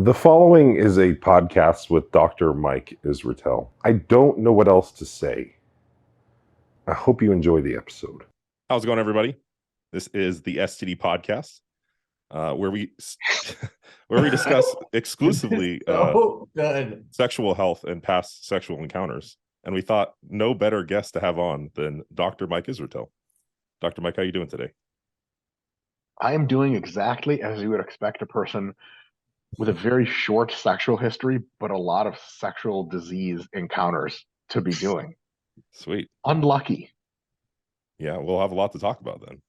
The following is a podcast with Dr. Mike Israetel. I don't know what else to say. I hope you enjoy the episode. How's it going, everybody? This is the STD podcast, where we discuss exclusively sexual health and past sexual encounters. And we thought no better guest to have on than Dr. Mike Israetel. Dr. Mike, how are you doing today? I am doing exactly as you would expect a person with a very short sexual history, but a lot of sexual disease encounters to be doing. Sweet. Unlucky. Yeah, we'll have a lot to talk about then.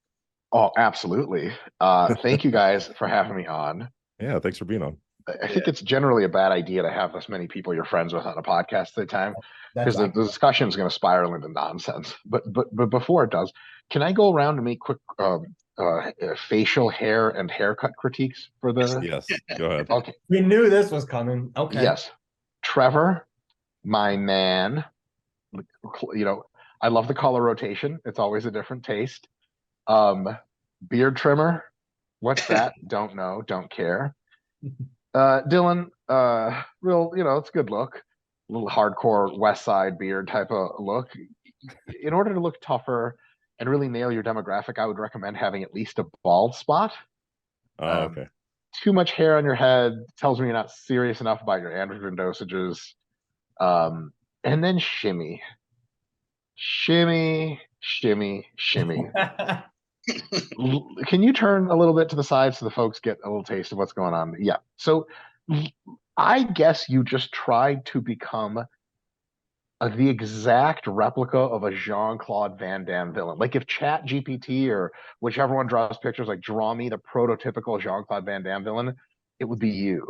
Oh, absolutely. Thank you guys for having me on. Yeah, thanks for being on. I think it's generally a bad idea to have this many people you're friends with on a podcast at a time, because the discussion is going to spiral into nonsense. But before it does, can I go around and make quick facial hair and haircut critiques for the? Yes, go ahead. Okay. We knew this was coming. Okay. Yes, Trevor, my man. You know, I love the color rotation. It's always a different taste. Beard trimmer. What's that? Don't know. Don't care. Dylan, real, it's a good look. A little hardcore West Side beard type of look. In order to look tougher and really nail your demographic, I would recommend having at least a bald spot. Okay. Too much hair on your head tells me you're not serious enough about your androgen dosages. And then shimmy. Shimmy. Can you turn a little bit to the side so the folks get a little taste of what's going on? Yeah. So I guess you just tried to become the exact replica of a Jean-Claude Van Damme villain. Like if Chat GPT or whichever one draws pictures, like draw me the prototypical Jean-Claude Van Damme villain, it would be you.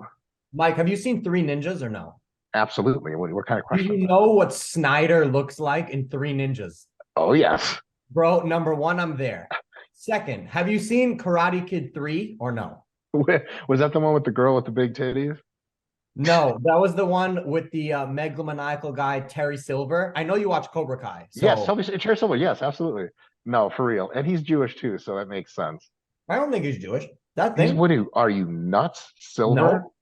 Mike, have you seen Three Ninjas or no? Absolutely. What kind of Do question? you know what Snyder looks like in Three Ninjas? Oh, yes. Bro, number one, I'm there. Second, have you seen Karate Kid 3 or no? Was that the one with the girl with the big titties? No, that was the one with the megalomaniacal guy, Terry Silver. I know you watch Cobra Kai. So... Yes, Terry Silver. Yes, absolutely. No, for real. And he's Jewish too, so that makes sense. I don't think he's Jewish. That thing. Are you nuts? Silver? No.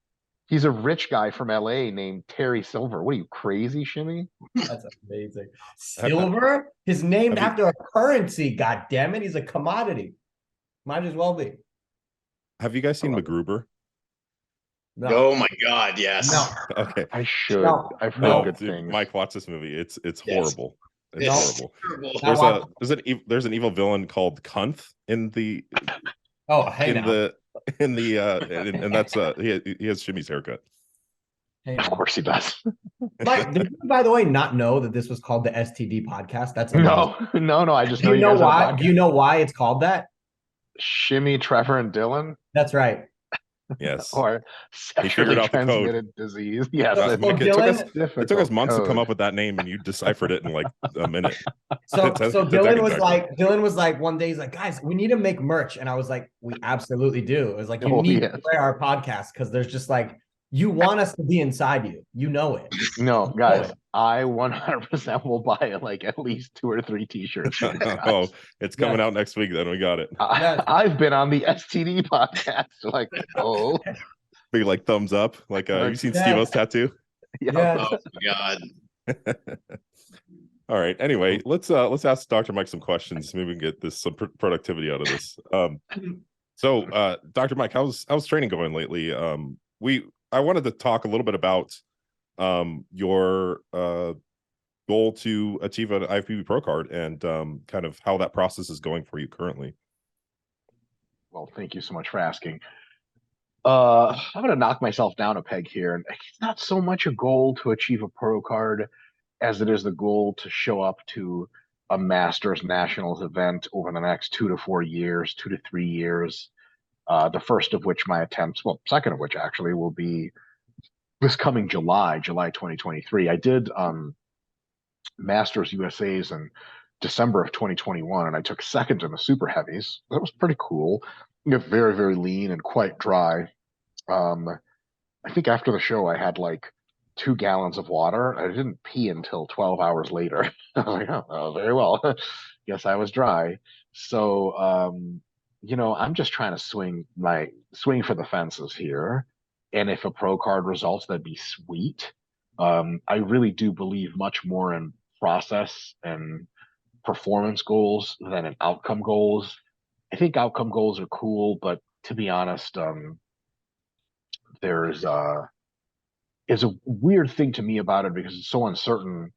He's a rich guy from LA named Terry Silver. What are you, crazy, Shimmy? That's amazing. Silver? He's named after a currency, god damn it. He's a commodity. Might as well be. Have you guys seen MacGruber? No. Oh my god, yes. No. Okay. I should. No. I've heard good things. Mike, watch this movie. It's horrible. It's horrible. There's an evil villain called Kunth in the and that's he has Shimmy's haircut. Hey, of course he does. Mike, did you, by the way, not know that this was called the STD podcast? That's amazing. No. I just know you know why. Do you know why it's called that? Shimmy, Trevor, and Dylan. That's right. Yes. Or sexually transmitted disease. Yes. It took us months to come up with that name, and you deciphered it in like a minute. So Dylan was like, one day he's like, guys, we need to make merch, and I was like, we absolutely do. It was like, you need to play our podcast because there's just like, you want us to be inside you. You know it. No, guys, I 100% will buy like at least 2 or 3 t-shirts. Oh, it's coming out next week. Then we got it. I've been on the STD podcast. Like, big like thumbs up. Like, you seen Steve-O's tattoo? Yeah. Oh my god. All right. Anyway, let's ask Dr. Mike some questions. Maybe we can get some productivity out of this. So, Dr. Mike, how's training going lately? I wanted to talk a little bit about your goal to achieve an IFBB Pro card and kind of how that process is going for you currently. Well, thank you so much for asking. I'm going to knock myself down a peg here. And it's not so much a goal to achieve a pro card as it is the goal to show up to a Masters Nationals event over the next 2 to 4 years, 2 to 3 years. The first of which second of which actually will be this coming July 2023. I did Masters USAs in December of 2021, and I took second in the super heavies. That was pretty cool. Very, very lean and quite dry. I think after the show, I had like 2 gallons of water. I didn't pee until 12 hours later. I was like, oh, very well. Guess I was dry. So, I'm just trying to swing for the fences here And if a pro card results, that'd be sweet. I really do believe much more in process and performance goals than in outcome goals. I think outcome goals are cool, but to be honest, there's is a weird thing to me about it because it's so uncertain.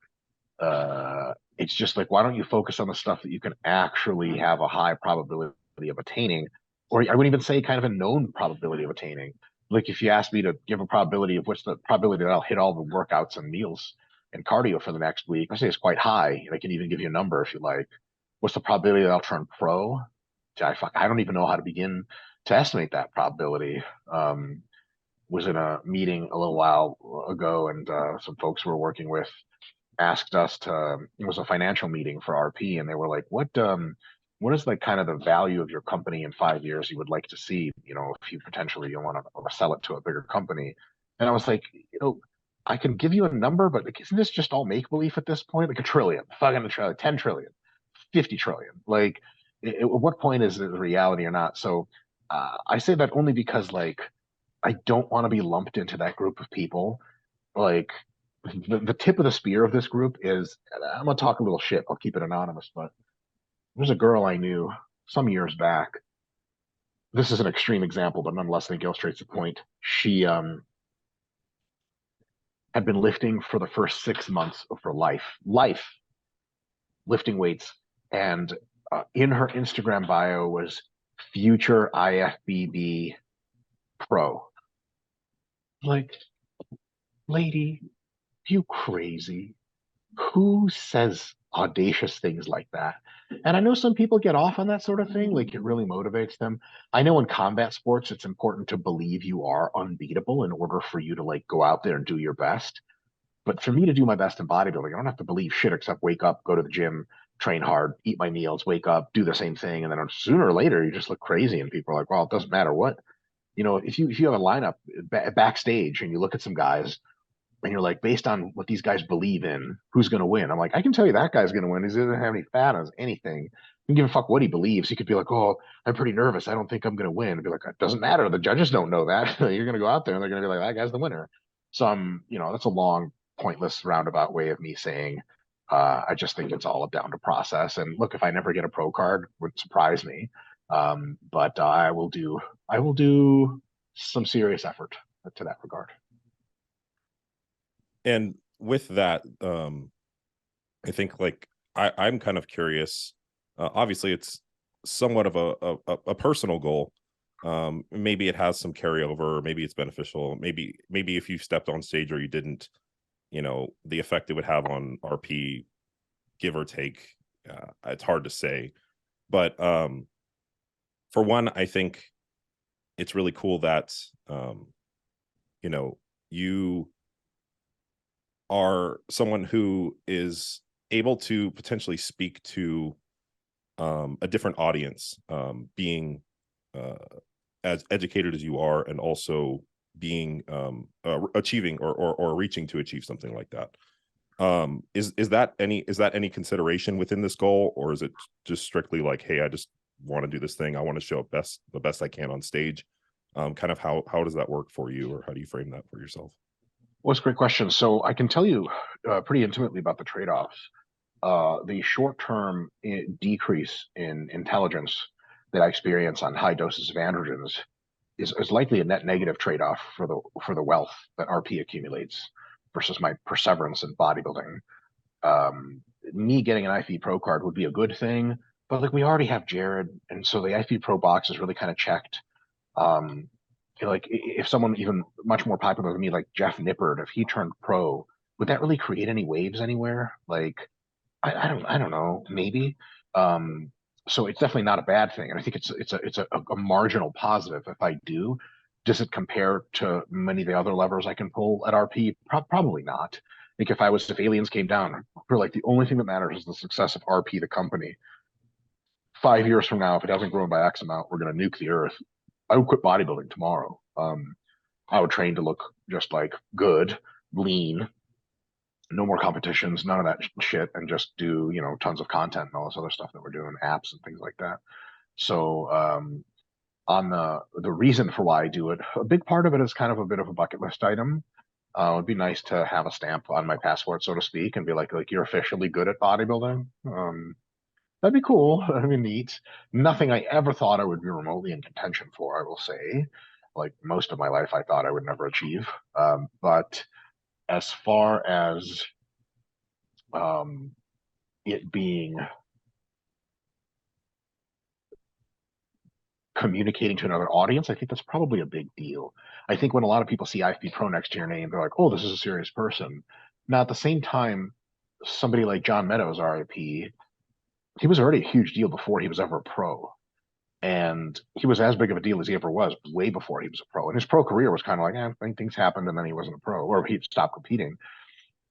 It's just like, why don't you focus on the stuff that you can actually have a high probability of attaining, or I wouldn't even say kind of a known probability of attaining. Like if you ask me to give a probability of what's the probability that I'll hit all the workouts and meals and cardio for the next week, I say it's quite high. And I can even give you a number if you like. What's the probability that I'll turn pro? I don't even know how to begin to estimate that probability. Was in a meeting a little while ago, and some folks we're working with asked us to. It was a financial meeting for RP, and they were like, what is like kind of the value of your company in 5 years you would like to see? You know, if you potentially you want to sell it to a bigger company." And I was like, I can give you a number, but like, isn't this just all make believe at this point? Like a trillion, fucking a trillion, 10 trillion, 50 trillion. Like, at what point is it the reality or not? So I say that only because like I don't want to be lumped into that group of people. Like the tip of the spear of this group is, I'm gonna talk a little shit. I'll keep it anonymous, but there's a girl I knew some years back. This is an extreme example, but nonetheless, I think illustrates the point. She had been lifting for the first 6 months of her life, lifting weights, and in her Instagram bio was future IFBB pro. Like, lady, you crazy? Who says audacious things like that? And I know some people get off on that sort of thing, like it really motivates them. I know in combat sports, it's important to believe you are unbeatable in order for you to like go out there and do your best. But for me to do my best in bodybuilding, I don't have to believe shit except wake up, go to the gym, train hard, eat my meals, wake up, do the same thing, and then sooner or later you just look crazy, and people are like, "Well, it doesn't matter what." If you have a lineup backstage and you look at some guys and you're like, based on what these guys believe in, who's going to win? I'm like, I can tell you that guy's going to win. He doesn't have any fat on anything. He can give a fuck what he believes. He could be like, "Oh, I'm pretty nervous. I don't think I'm going to win." And be like, "It doesn't matter. The judges don't know that." You're going to go out there and they're going to be like, "That guy's the winner." So that's a long, pointless, roundabout way of me saying, I just think it's all down to process. And look, if I never get a pro card, it would surprise me. But I will do some serious effort to that regard. And with that, I think like I'm kind of curious. Obviously, it's somewhat of a personal goal. Maybe it has some carryover. Maybe it's beneficial. Maybe if you stepped on stage or you didn't, the effect it would have on RP, give or take. It's hard to say. But for one, I think it's really cool that you are someone who is able to potentially speak to a different audience, being as educated as you are, and also being achieving or reaching to achieve something like that. Is that any consideration within this goal, or is it just strictly like, hey, I just want to do this thing, I want to show up the best I can on stage? Kind of how does that work for you, or how do you frame that for yourself? Well, it's a great question. So I can tell you pretty intimately about the trade-offs. The short-term decrease in intelligence that I experience on high doses of androgens is likely a net negative trade-off for the wealth that RP accumulates versus my perseverance in bodybuilding. Me getting an IFB Pro card would be a good thing, but like we already have Jared, and so the IFB Pro box is really kind of checked. Like if someone even much more popular than me, like Jeff Nippard, if he turned pro, would that really create any waves anywhere? Like, I don't know, maybe. So it's definitely not a bad thing, and I think it's a marginal positive if I do. Does it compare to many of the other levers I can pull at RP? Probably not. Like if aliens came down, for like the only thing that matters is the success of RP, the company. 5 years from now, if it hasn't grown by X amount, we're going to nuke the Earth. I would quit bodybuilding tomorrow. I would train to look just like good, lean, no more competitions, none of that shit, and just do tons of content and all this other stuff that we're doing, apps and things like that. So on the reason for why I do it, a big part of it is kind of a bit of a bucket list item. It'd be nice to have a stamp on my passport, so to speak, and be like you're officially good at bodybuilding. That'd be cool. I mean, neat. Nothing I ever thought I would be remotely in contention for, I will say. Like most of my life, I thought I would never achieve. But as far as it being communicating to another audience, I think that's probably a big deal. I think when a lot of people see IFB Pro next to your name, they're like, oh, this is a serious person. Now, at the same time, somebody like John Meadows, RIP, he was already a huge deal before he was ever a pro. And he was as big of a deal as he ever was way before he was a pro. And his pro career was kind of like, I think things happened and then he wasn't a pro, or he stopped competing.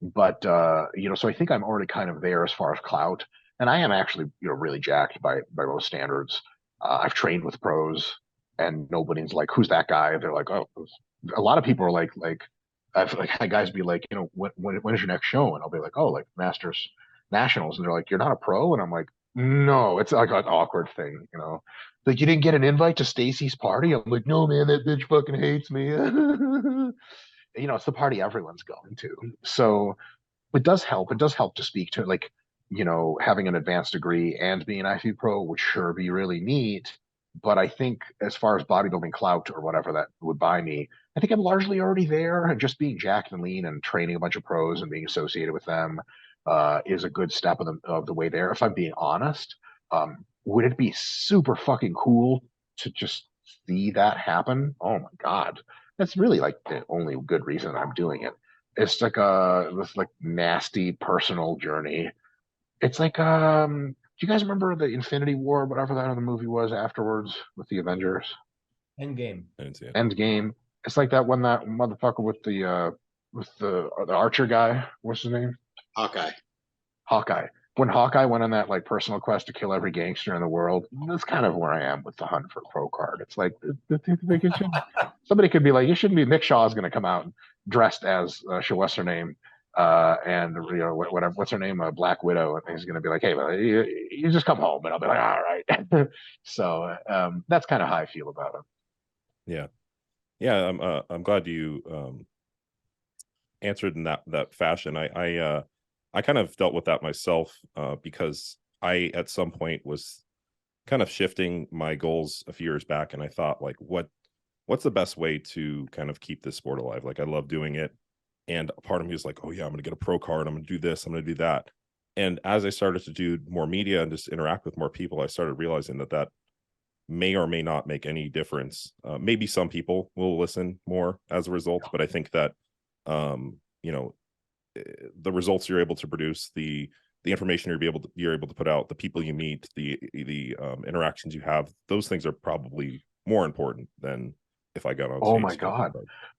But so I think I'm already kind of there as far as clout. And I am actually, really jacked by most standards. I've trained with pros, and nobody's like, "Who's that guy?" They're like, "Oh." A lot of people are like, I've had guys be like, when is your next show? And I'll be like, "Oh, like Masters Nationals," and they're like, "You're not a pro," and I'm like, "No." It's like an awkward thing, Like, you didn't get an invite to Stacy's party? I'm like, "No, man, that bitch fucking hates me." It's the party everyone's going to. So it does help. It does help to speak to, like, having an advanced degree and being an IFB pro would sure be really neat. But I think as far as bodybuilding clout or whatever that would buy me, I think I'm largely already there. And just being jacked and lean and training a bunch of pros and being associated with them is a good step of the way there. If I'm being honest, would it be super fucking cool to just see that happen? Oh my God. That's really like the only good reason I'm doing it. It's like this like nasty personal journey. It's like do you guys remember the Infinity War, whatever that other movie was afterwards with the Avengers? Endgame. I didn't see it. Endgame. It's like that when that motherfucker with the archer guy, what's his name? Hawkeye. When Hawkeye went on that like personal quest to kill every gangster in the world, that's kind of where I am with the hunt for pro card. It's like somebody could be like, you shouldn't be. Nick Shaw is going to come out dressed as what's her name, and what's her name, Black Widow, and he's going to be like, hey, well, you just come home, and I'll be like, all right. So that's kind of how I feel about it. Yeah. I'm glad you answered in that fashion. I kind of dealt with that myself because I at some point was kind of shifting my goals a few years back, and I thought, like, what's the best way to kind of keep this sport alive? Like, I love doing it, and a part of me was like, oh yeah, I'm gonna get a pro card, I'm gonna do this, I'm gonna do that. And as I started to do more media and just interact with more people, I started realizing that may or may not make any difference. Maybe some people will listen more as a result, but I think that the results you're able to produce, the information you're able to put out, the people you meet, the interactions you have, those things are probably more important than if I got on stage. Oh my God.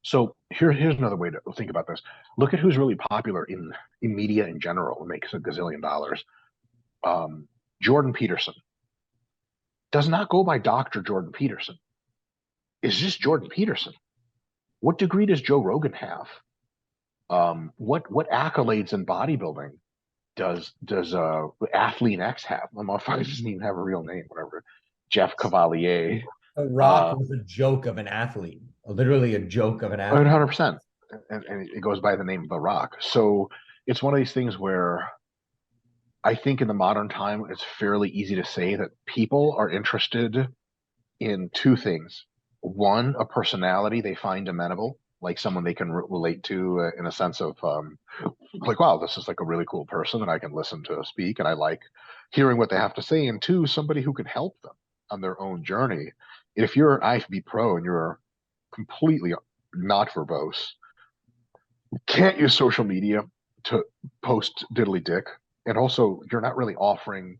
So here's another way to think about this. Look at who's really popular in media in general and makes a gazillion dollars. Jordan Peterson does not go by Dr. Jordan Peterson. It's just Jordan Peterson. What degree does Joe Rogan have? What accolades in bodybuilding does Athlete X have? My motherfucker doesn't even have a real name, whatever. Jeff Cavalier. The Rock was a joke of an athlete, literally a joke of an athlete. 100%. And it goes by the name of The Rock. So it's one of these things where I think in the modern time, it's fairly easy to say that people are interested in two things. One, a personality they find amenable, like someone they can relate to in a sense of like, wow, this is like a really cool person and I can listen to speak and I like hearing what they have to say. And two, somebody who can help them on their own journey. If you're an IFB pro and you're completely not verbose, can't use social media to post diddly dick, and also you're not really offering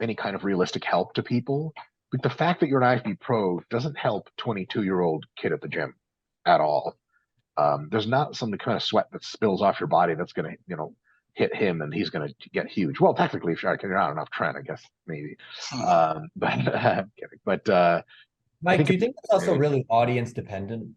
any kind of realistic help to people, but the fact that you're an IFB pro doesn't help 22-year-old kid at the gym at all. There's not some kind of sweat that spills off your body that's going to, hit him and he's going to get huge. Well, technically, if you're not enough trend, I guess maybe. But I'm kidding. But Mike, do you think it's also really audience dependent?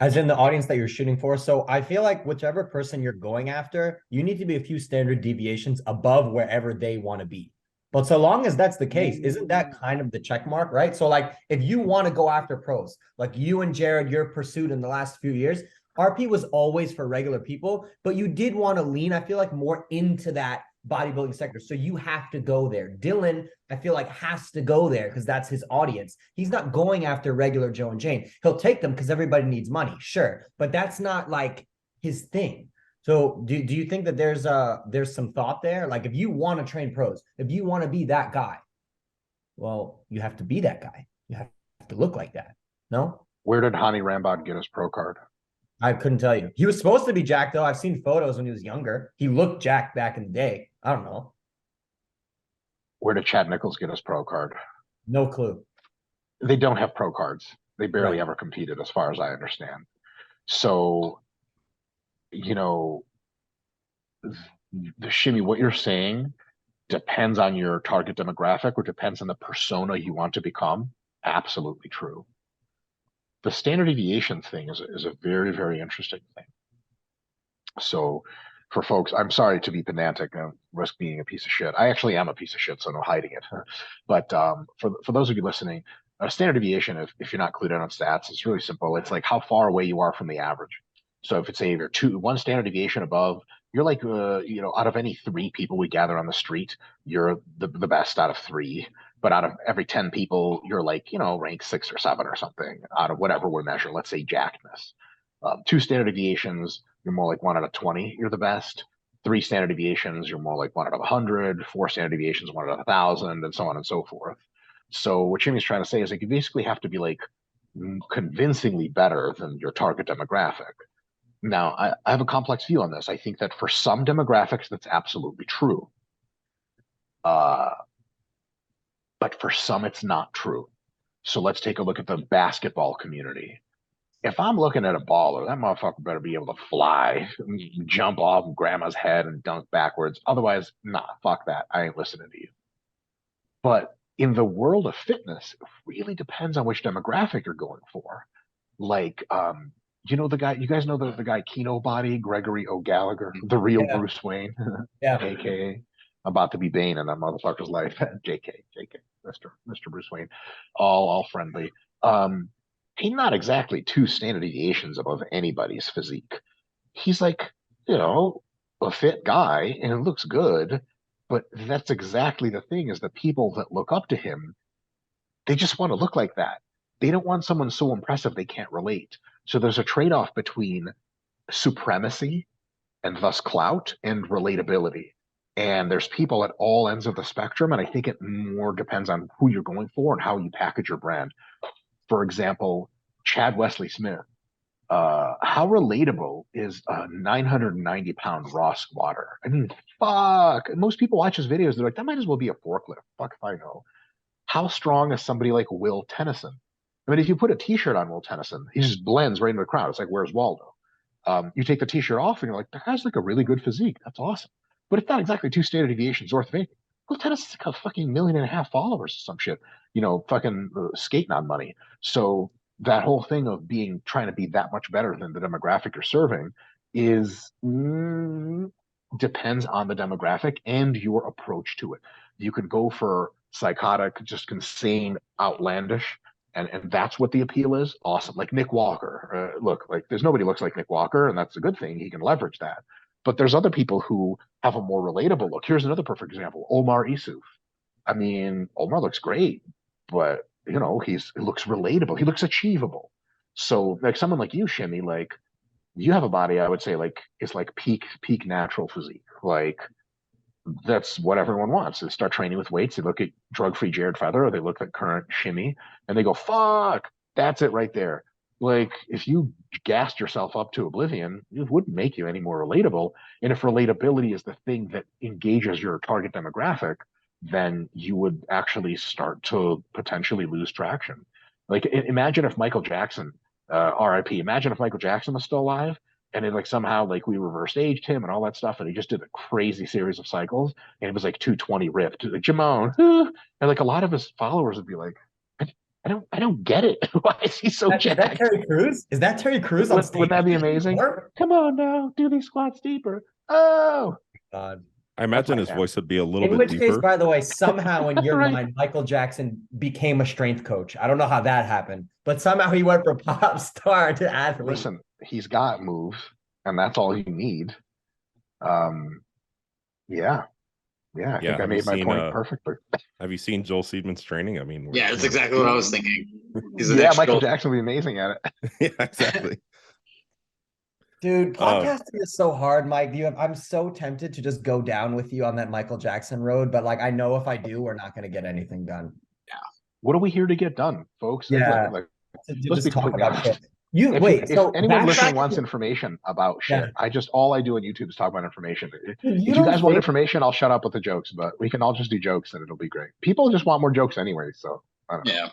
As in the audience that you're shooting for. So I feel like whichever person you're going after, you need to be a few standard deviations above wherever they want to be. But so long as that's the case, isn't that kind of the check mark, right? So like if you want to go after pros, like you and Jared, your pursuit in the last few years, RP was always for regular people, but you did want to lean, I feel like, more into that bodybuilding sector. So you have to go there. Dylan, I feel like, has to go there because that's his audience. He's not going after regular Joe and Jane. He'll take them because everybody needs money, sure, but that's not like his thing. So do you think that there's some thought there? Like if you want to train pros, if you want to be that guy, well, you have to be that guy. You have to look like that. No? Where did Hani Rambod get his pro card? I couldn't tell you. He was supposed to be jacked though. I've seen photos when he was younger. He looked jacked back in the day. I don't know. Where did Chad Nichols get his pro card? No clue. They don't have pro cards. They barely Right. ever competed as far as I understand. So, you know, the Shimmy, what you're saying depends on your target demographic or depends on the persona you want to become. Absolutely true. The standard deviation thing is a very, very interesting thing. So for folks, I'm sorry to be pedantic and risk being a piece of shit. I actually am a piece of shit, so no hiding it. But for those of you listening, a standard deviation, if you're not clued in on stats, it's really simple. It's like how far away you are from the average. So if it's you're one standard deviation above, you're like, out of any 3 people we gather on the street, you're the best out of 3. But out of every 10 people, you're like, rank 6 or 7 or something out of whatever we're measuring. Let's say jackedness. 2 standard deviations, you're more like 1 out of 20, you're the best. 3 standard deviations, you're more like 1 out of 100. 4 standard deviations, 1 out of 1,000, and so on and so forth. So what Jimmy's trying to say is like you basically have to be like convincingly better than your target demographic. Now, I have a complex view on this. I think that for some demographics, that's absolutely true. But for some, it's not true. So let's take a look at the basketball community. If I'm looking at a baller, that motherfucker better be able to fly, jump off grandma's head and dunk backwards. Otherwise, nah, fuck that. I ain't listening to you. But in the world of fitness, it really depends on which demographic you're going for. Like, the guy, you guys know the guy Kino Body, Gregory O'Gallagher, the real Bruce Wayne, aka about to be Bane in that motherfucker's life. JK, Mr. Bruce Wayne, all friendly. He's not exactly 2 standard deviations above anybody's physique. He's like, a fit guy and it looks good, but that's exactly the thing is the people that look up to him, they just want to look like that. They don't want someone so impressive they can't relate. So there's a trade-off between supremacy and thus clout and relatability. And there's people at all ends of the spectrum, and I think it more depends on who you're going for and how you package your brand. For example, Chad Wesley Smith. How relatable is a 990-pound raw squatter? I mean, fuck. Most people watch his videos, they're like, that might as well be a forklift. Fuck if I know. How strong is somebody like Will Tennyson? I mean, if you put a T-shirt on Will Tennyson, he just blends right into the crowd. It's like, where's Waldo? You take the T-shirt off, and you're like, that guy's like a really good physique. That's awesome. But it's not exactly 2 standard deviations worth of anything. Will Tennyson's like a fucking 1.5 million followers or some shit. Fucking skating on money. So that whole thing of trying to be that much better than the demographic you're serving is depends on the demographic and your approach to it. You could go for psychotic, just insane, outlandish, and that's what the appeal is. Awesome. Like Nick Walker. Look, like there's nobody looks like Nick Walker, and that's a good thing. He can leverage that. But there's other people who have a more relatable look. Here's another perfect example. Omar Isuf. I mean, Omar looks great, but he looks relatable. He looks achievable. So like someone like you, Shimmy, like you have a body, I would say like it's like peak natural physique. Like that's what everyone wants. They start training with weights. They look at drug-free Jared Feather, or they look at current Shimmy, and they go, fuck, that's it right there. Like if you gassed yourself up to oblivion, it wouldn't make you any more relatable. And if relatability is the thing that engages your target demographic, then you would actually start to potentially lose traction. Like imagine if Michael Jackson, RIP, imagine if Michael Jackson was still alive and it like somehow like we reverse aged him and all that stuff, and he just did a crazy series of cycles and it was like 220 ripped, like Jamon, and like a lot of his followers would be like, I don't get it. Why is he so jacked? Is that Terry Crews? Is that Terry Crews on stage? Wouldn't that be amazing? Come on now, do these squats deeper. Oh God. I imagine his voice would be a little bit deeper. In which case, by the way, somehow in your mind, Michael Jackson became a strength coach. I don't know how that happened, but somehow he went from pop star to athlete. Listen, he's got moves, and that's all you need. Yeah. I think I made my point perfectly. Have you seen Joel Seedman's training? I mean, yeah, that's exactly what I was thinking. Michael Jackson would be amazing at it. Yeah, exactly. Dude, podcasting is so hard, Mike. I'm so tempted to just go down with you on that Michael Jackson road, but like I know if I do, we're not going to get anything done. Yeah. What are we here to get done, folks? Yeah. Let's be completely honest. If anyone listening wants information about shit, all I do on YouTube is talk about information. If you guys want information, I'll shut up with the jokes, but we can all just do jokes and it'll be great. People just want more jokes anyway, so I don't know. Yeah.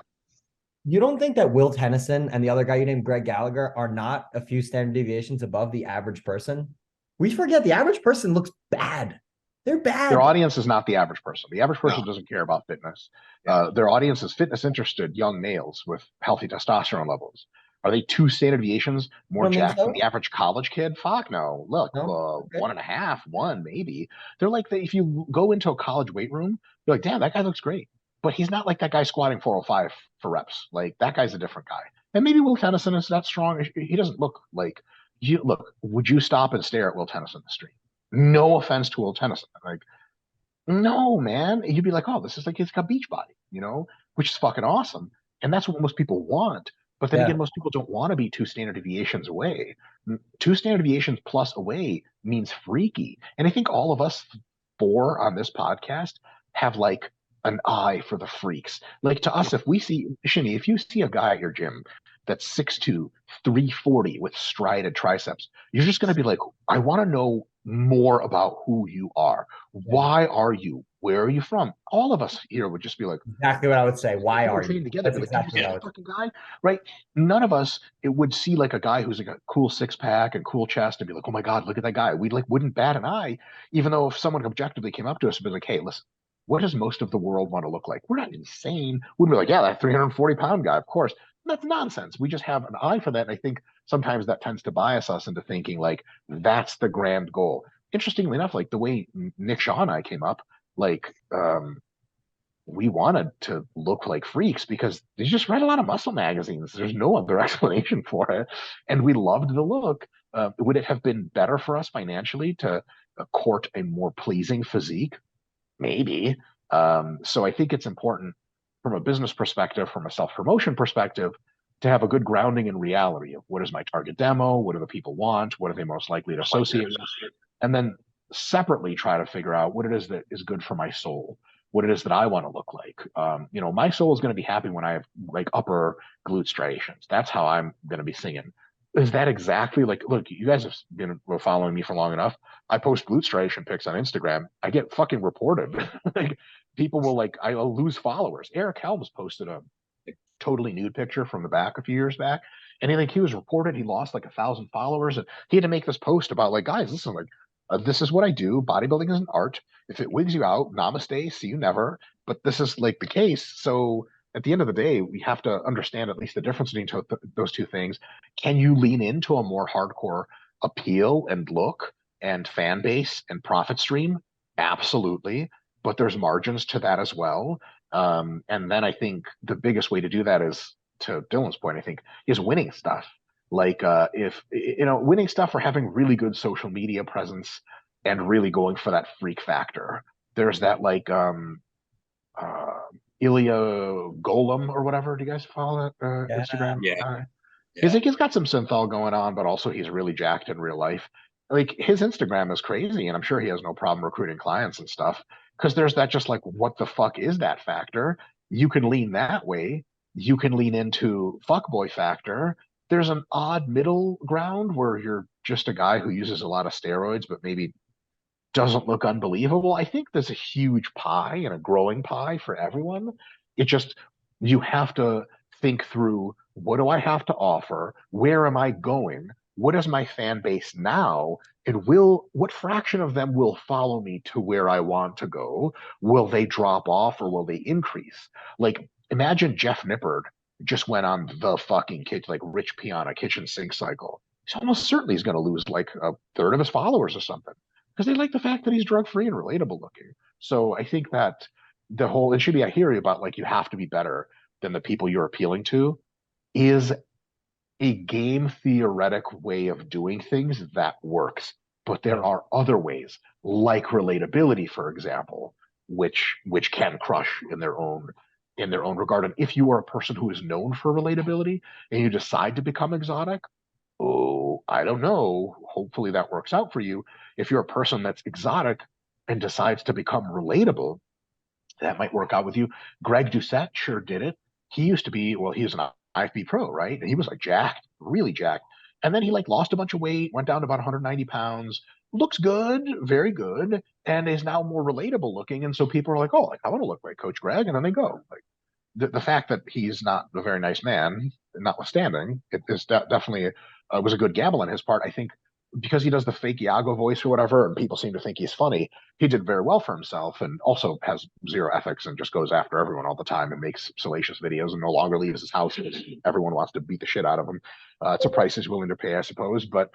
You don't think that Will Tennyson and the other guy you named Greg Gallagher are not a few standard deviations above the average person? We forget the average person looks bad. They're bad. Their audience is not the average person. The average person doesn't care about fitness. Their audience is fitness-interested young males with healthy testosterone levels. Are they 2 standard deviations more jacked than the average college kid? Fuck no. Look, 1.5, 1 maybe. They're like, if you go into a college weight room, you're like, damn, that guy looks great. But he's not like that guy squatting 405 for reps. Like, that guy's a different guy. And maybe Will Tennyson is that strong. He doesn't look like you. Look, would you stop and stare at Will Tennyson in the street? No offense to Will Tennyson. Like, no, man. You'd be like, oh, this is like he's got beach body, which is fucking awesome. And that's what most people want. But then again, most people don't want to be 2 standard deviations away. 2 standard deviations plus away means freaky. And I think all of us 4 on this podcast have like an eye for the freaks. Like to us, if we see, Shimmy, if you see a guy at your gym that's 6'2", 340 with striated triceps, you're just going to be like, I want to know more about who you are. Why are you? Where are you from? All of us here would just be like, exactly what I would say. Why are you together? That's exactly what I would say. Fucking guy, right? None of us would see like a guy who's like a cool 6-pack and cool chest and be like, oh my God, look at that guy. We wouldn't bat an eye, even though if someone objectively came up to us and be like, hey, listen, what does most of the world want to look like? We're not insane. We'd be like, yeah, that 340-pound guy, of course. That's nonsense. We just have an eye for that. And I think sometimes that tends to bias us into thinking like that's the grand goal. Interestingly enough, like the way Nick Shaw and I came up, like we wanted to look like freaks because they just read a lot of muscle magazines. There's no other explanation for it. And we loved the look. Would it have been better for us financially to court a more pleasing physique? Maybe. So I think it's important from a business perspective, from a self-promotion perspective, to have a good grounding in reality of what is my target demo, what do the people want, what are they most likely to associate with, and then separately try to figure out what it is that is good for my soul, what it is that I want to look like. My soul is going to be happy when I have like upper glute striations. That's how I'm going to be singing. Is that exactly like, look, you guys have been following me for long enough. I post glute striation pics on Instagram. I get fucking reported. Like people will I'll lose followers. Eric Helms posted a totally nude picture from the back a few years back. And he was reported, he lost like 1,000 followers. And he had to make this post about like, guys, listen, this is what I do. Bodybuilding is an art. If it wigs you out, namaste, see you never. But this is like the case. So at the end of the day, we have to understand at least the difference between those 2 things. Can you lean into a more hardcore appeal and look and fan base and profit stream? Absolutely. But there's margins to that as well. And then I think the biggest way to do that is, to Dylan's point, I think, is winning stuff. Like if winning stuff or having really good social media presence and really going for that freak factor. There's that Ilya Golem or whatever. Do you guys follow that Instagram? Yeah. He's got some synthol going on, but also he's really jacked in real life. Like his Instagram is crazy, and I'm sure he has no problem recruiting clients and stuff. Because there's that just like, what the fuck is that factor? You can lean that way. You can lean into fuckboy factor. There's an odd middle ground where you're just a guy who uses a lot of steroids, but maybe doesn't look unbelievable. I think there's a huge pie and a growing pie for everyone. You have to think through, what do I have to offer? Where am I going? What is my fan base now? And what fraction of them will follow me to where I want to go? Will they drop off or will they increase? Like, imagine Jeff Nippard just went on the fucking Rich Piana kitchen sink cycle. He's almost certainly going to lose like 1/3 of his followers or something. because they like the fact that he's drug-free and relatable looking. So I think that the whole, it should be, I hear you about like, you have to be better than the people you're appealing to, is a game theoretic way of doing things that works. But there are other ways, like relatability, for example, which can crush in their own regard. And if you are a person who is known for relatability and you decide to become exotic, oh, I don't know. Hopefully that works out for you. If you're a person that's exotic and decides to become relatable, that might work out with you. Greg Doucette sure did it. He used to be, well, he was an IFB pro, right? And he was like jacked, really jacked. And then he like lost a bunch of weight, went down to about 190 pounds, looks good, very good, and is now more relatable looking. And so people are like, oh, like, I want to look like Coach Greg. And then they go. Like the fact that he's not a very nice man, notwithstanding, it is definitely was a good gamble on his part. I think because he does the fake Iago voice or whatever, and people seem to think he's funny, he did very well for himself, and also has zero ethics and just goes after everyone all the time and makes salacious videos and no longer leaves his house. Everyone wants to beat the shit out of him. It's a price he's willing to pay, I suppose. But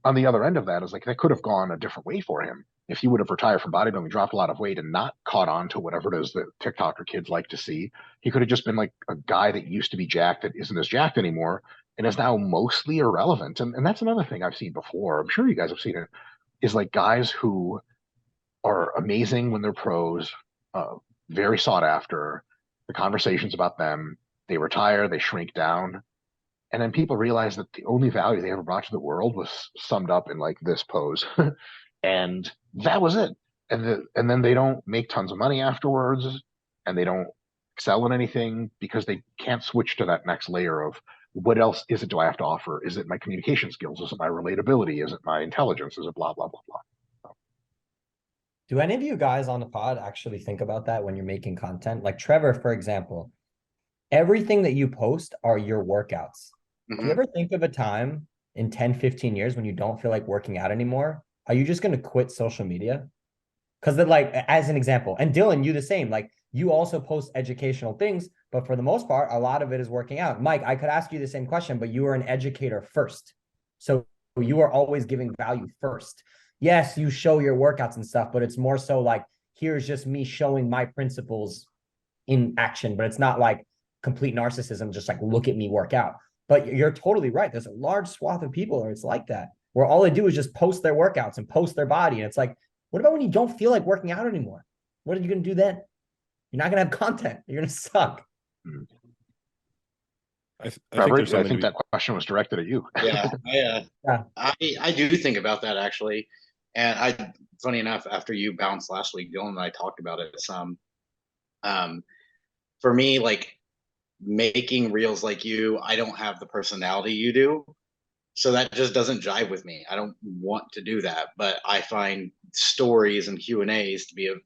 on the other end of that is like, that could have gone a different way for him. If he would have retired from bodybuilding, dropped a lot of weight, and not caught on to whatever it is that TikToker kids like to see, he could have just been like a guy that used to be jacked that isn't as jacked anymore and is now mostly irrelevant. And that's another thing I've seen before. I'm sure you guys have seen it, is like guys who are amazing when they're pros, very sought after. The conversations about them, they retire, they shrink down, and then people realize that the only value they ever brought to the world was summed up in like this pose. And that was it. And then they don't make tons of money afterwards, and they don't excel in anything because they can't switch to that next layer of, what else is it do I have to offer? Is it my communication skills? Is it my relatability? Is it my intelligence? Is it blah, blah, blah, blah? Do any of you guys on the pod actually think about that when you're making content? Like Trevor, for example, everything that you post are your workouts. Do you ever think of a time in 10, 15 years when you don't feel like working out anymore? Are you just going to quit social media? Because like, as an example, and Dylan, you the same, like you also post educational things, but for the most part, a lot of it is working out. Mike, I could ask you the same question, but you are an educator first. So you are always giving value first. Yes, you show your workouts and stuff, but it's more so like, here's just me showing my principles in action, but it's not like complete narcissism, just like, look at me work out. But you're totally right. There's a large swath of people where it's like that, where all they do is just post their workouts and post their body. And it's like, what about when you don't feel like working out anymore? What are you going to do then? You're not going to have content. You're going to suck. Trevor, I think that question was directed at you. Yeah, I do think about that actually. And funny enough, after you bounced last week, Dylan and I talked about it some. For me, like, making reels like you, I don't have the personality you do, so that just doesn't jive with me. I don't want to do that, but I find stories and Q&As to be an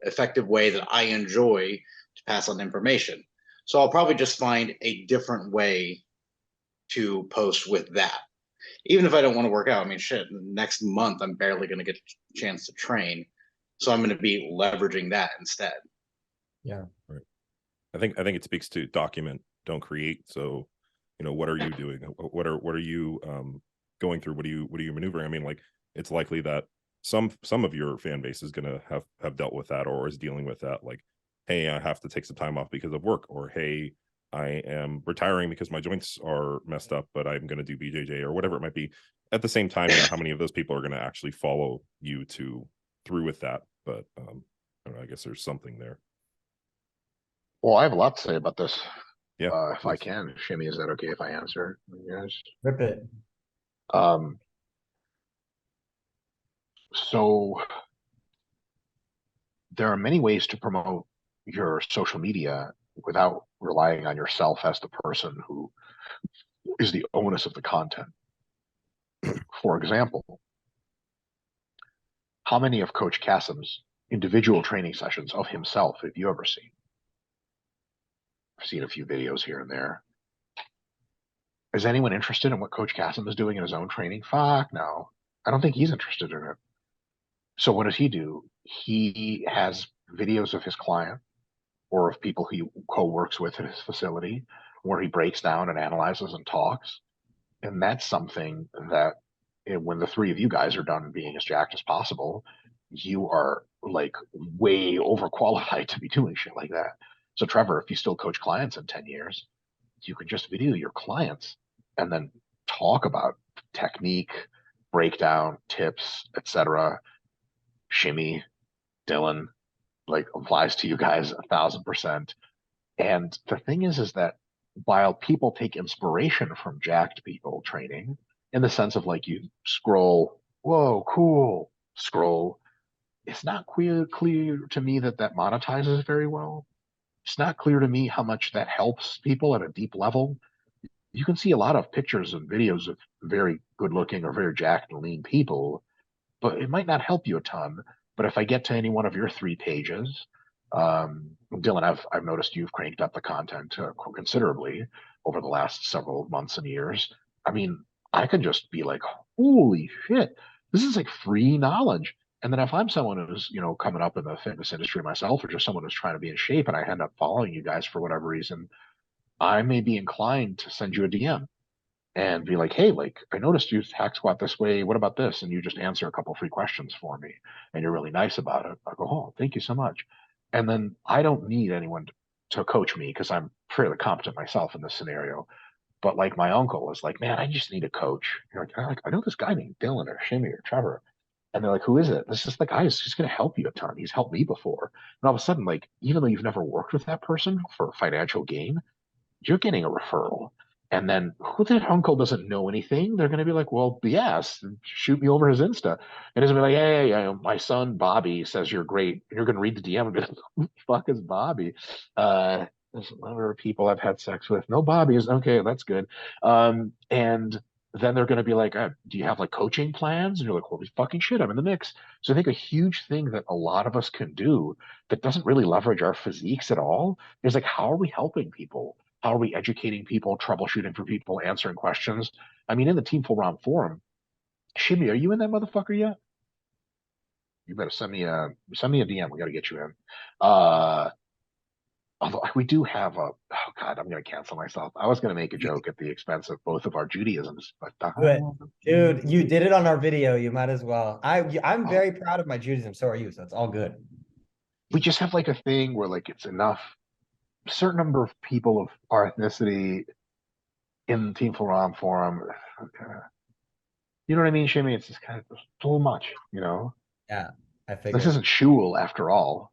effective way that I enjoy to pass on information. So I'll probably just find a different way to post with that, even if I don't want to work out. I mean, shit, next month I'm barely going to get a chance to train, so I'm going to be leveraging that instead. Yeah, right. I think it speaks to document, don't create. So, you know, what are you doing? What are you going through? What are you maneuvering? I mean, like, it's likely that some of your fan base is gonna have dealt with that, or is dealing with that. Like, hey, I have to take some time off because of work, or hey, I am retiring because my joints are messed up, but I'm gonna do BJJ or whatever it might be. At the same time, you know, how many of those people are gonna actually follow you through with that? But I don't know, I guess there's something there. Well, I have a lot to say about this. Yeah, if I can. Shimmy, is that okay if I answer? Yes. Rip it. So there are many ways to promote your social media without relying on yourself as the person who is the onus of the content. For example, how many of Coach Kassem's individual training sessions of himself have you ever seen? I've seen a few videos here and there. Is anyone interested in what Coach Kassem is doing in his own training? Fuck no. I don't think he's interested in it. So what does he do? He has videos of his client or of people he co-works with at his facility where he breaks down and analyzes and talks. And that's something that and when the three of you guys are done being as jacked as possible, you are like way overqualified to be doing shit like that. So Trevor, if you still coach clients in 10 years, you could just video your clients and then talk about technique, breakdown, tips, etc. Shimmy, Dylan, like applies to you guys 1,000%. And the thing is that while people take inspiration from jacked people training, in the sense of like you scroll, whoa, cool, scroll, it's not clear to me that that monetizes very well. It's not clear to me how much that helps people at a deep level. You can see a lot of pictures and videos of very good looking or very jacked and lean people, but it might not help you a ton. But if I get to any one of your 3 pages, Dylan, I've noticed you've cranked up the content considerably over the last several months and years. I mean, I can just be like, holy shit, this is like free knowledge. And then if I'm someone who's, coming up in the fitness industry myself, or just someone who's trying to be in shape, and I end up following you guys for whatever reason, I may be inclined to send you a DM and be like, hey, like, I noticed you hack squat this way. What about this? And you just answer a couple free questions for me. And you're really nice about it. I go, oh, thank you so much. And then I don't need anyone to coach me because I'm fairly competent myself in this scenario. But like my uncle is like, man, I just need a coach. You're like, I know this guy named Dylan or Shimmy or Trevor. And they're like, who is it? This is the guy who's just going to help you a ton. He's helped me before. And all of a sudden, like, even though you've never worked with that person for financial gain, you're getting a referral. And then who that uncle doesn't know anything, they're going to be like, well, yes, shoot me over his Insta. And he's going to be like, hey, my son Bobby says you're great. And you're going to read the DM and be like, who the fuck is Bobby? There's a lot of people I've had sex with. No Bobbies. Okay, that's good. And then they're going to be like, do you have like coaching plans? And you're like, holy fucking shit, I'm in the mix. So I think a huge thing that a lot of us can do that doesn't really leverage our physiques at all is like, how are we helping people? How are we educating people, troubleshooting for people, answering questions? I mean, in the Team Full Round forum, Shimmy, are you in that motherfucker yet? You better send me a DM. We got to get you in. Although we do have oh God, I'm going to cancel myself. I was going to make a joke at the expense of both of our Judaisms, but dude, you did it on our video. You might as well. I'm very proud of my Judaism. So are you. So it's all good. We just have like a thing where like it's enough. A certain number of people of our ethnicity in Team Full Round forum. You know what I mean, Shimmy? It's just kind of too much, Yeah, I figured. This isn't shul after all,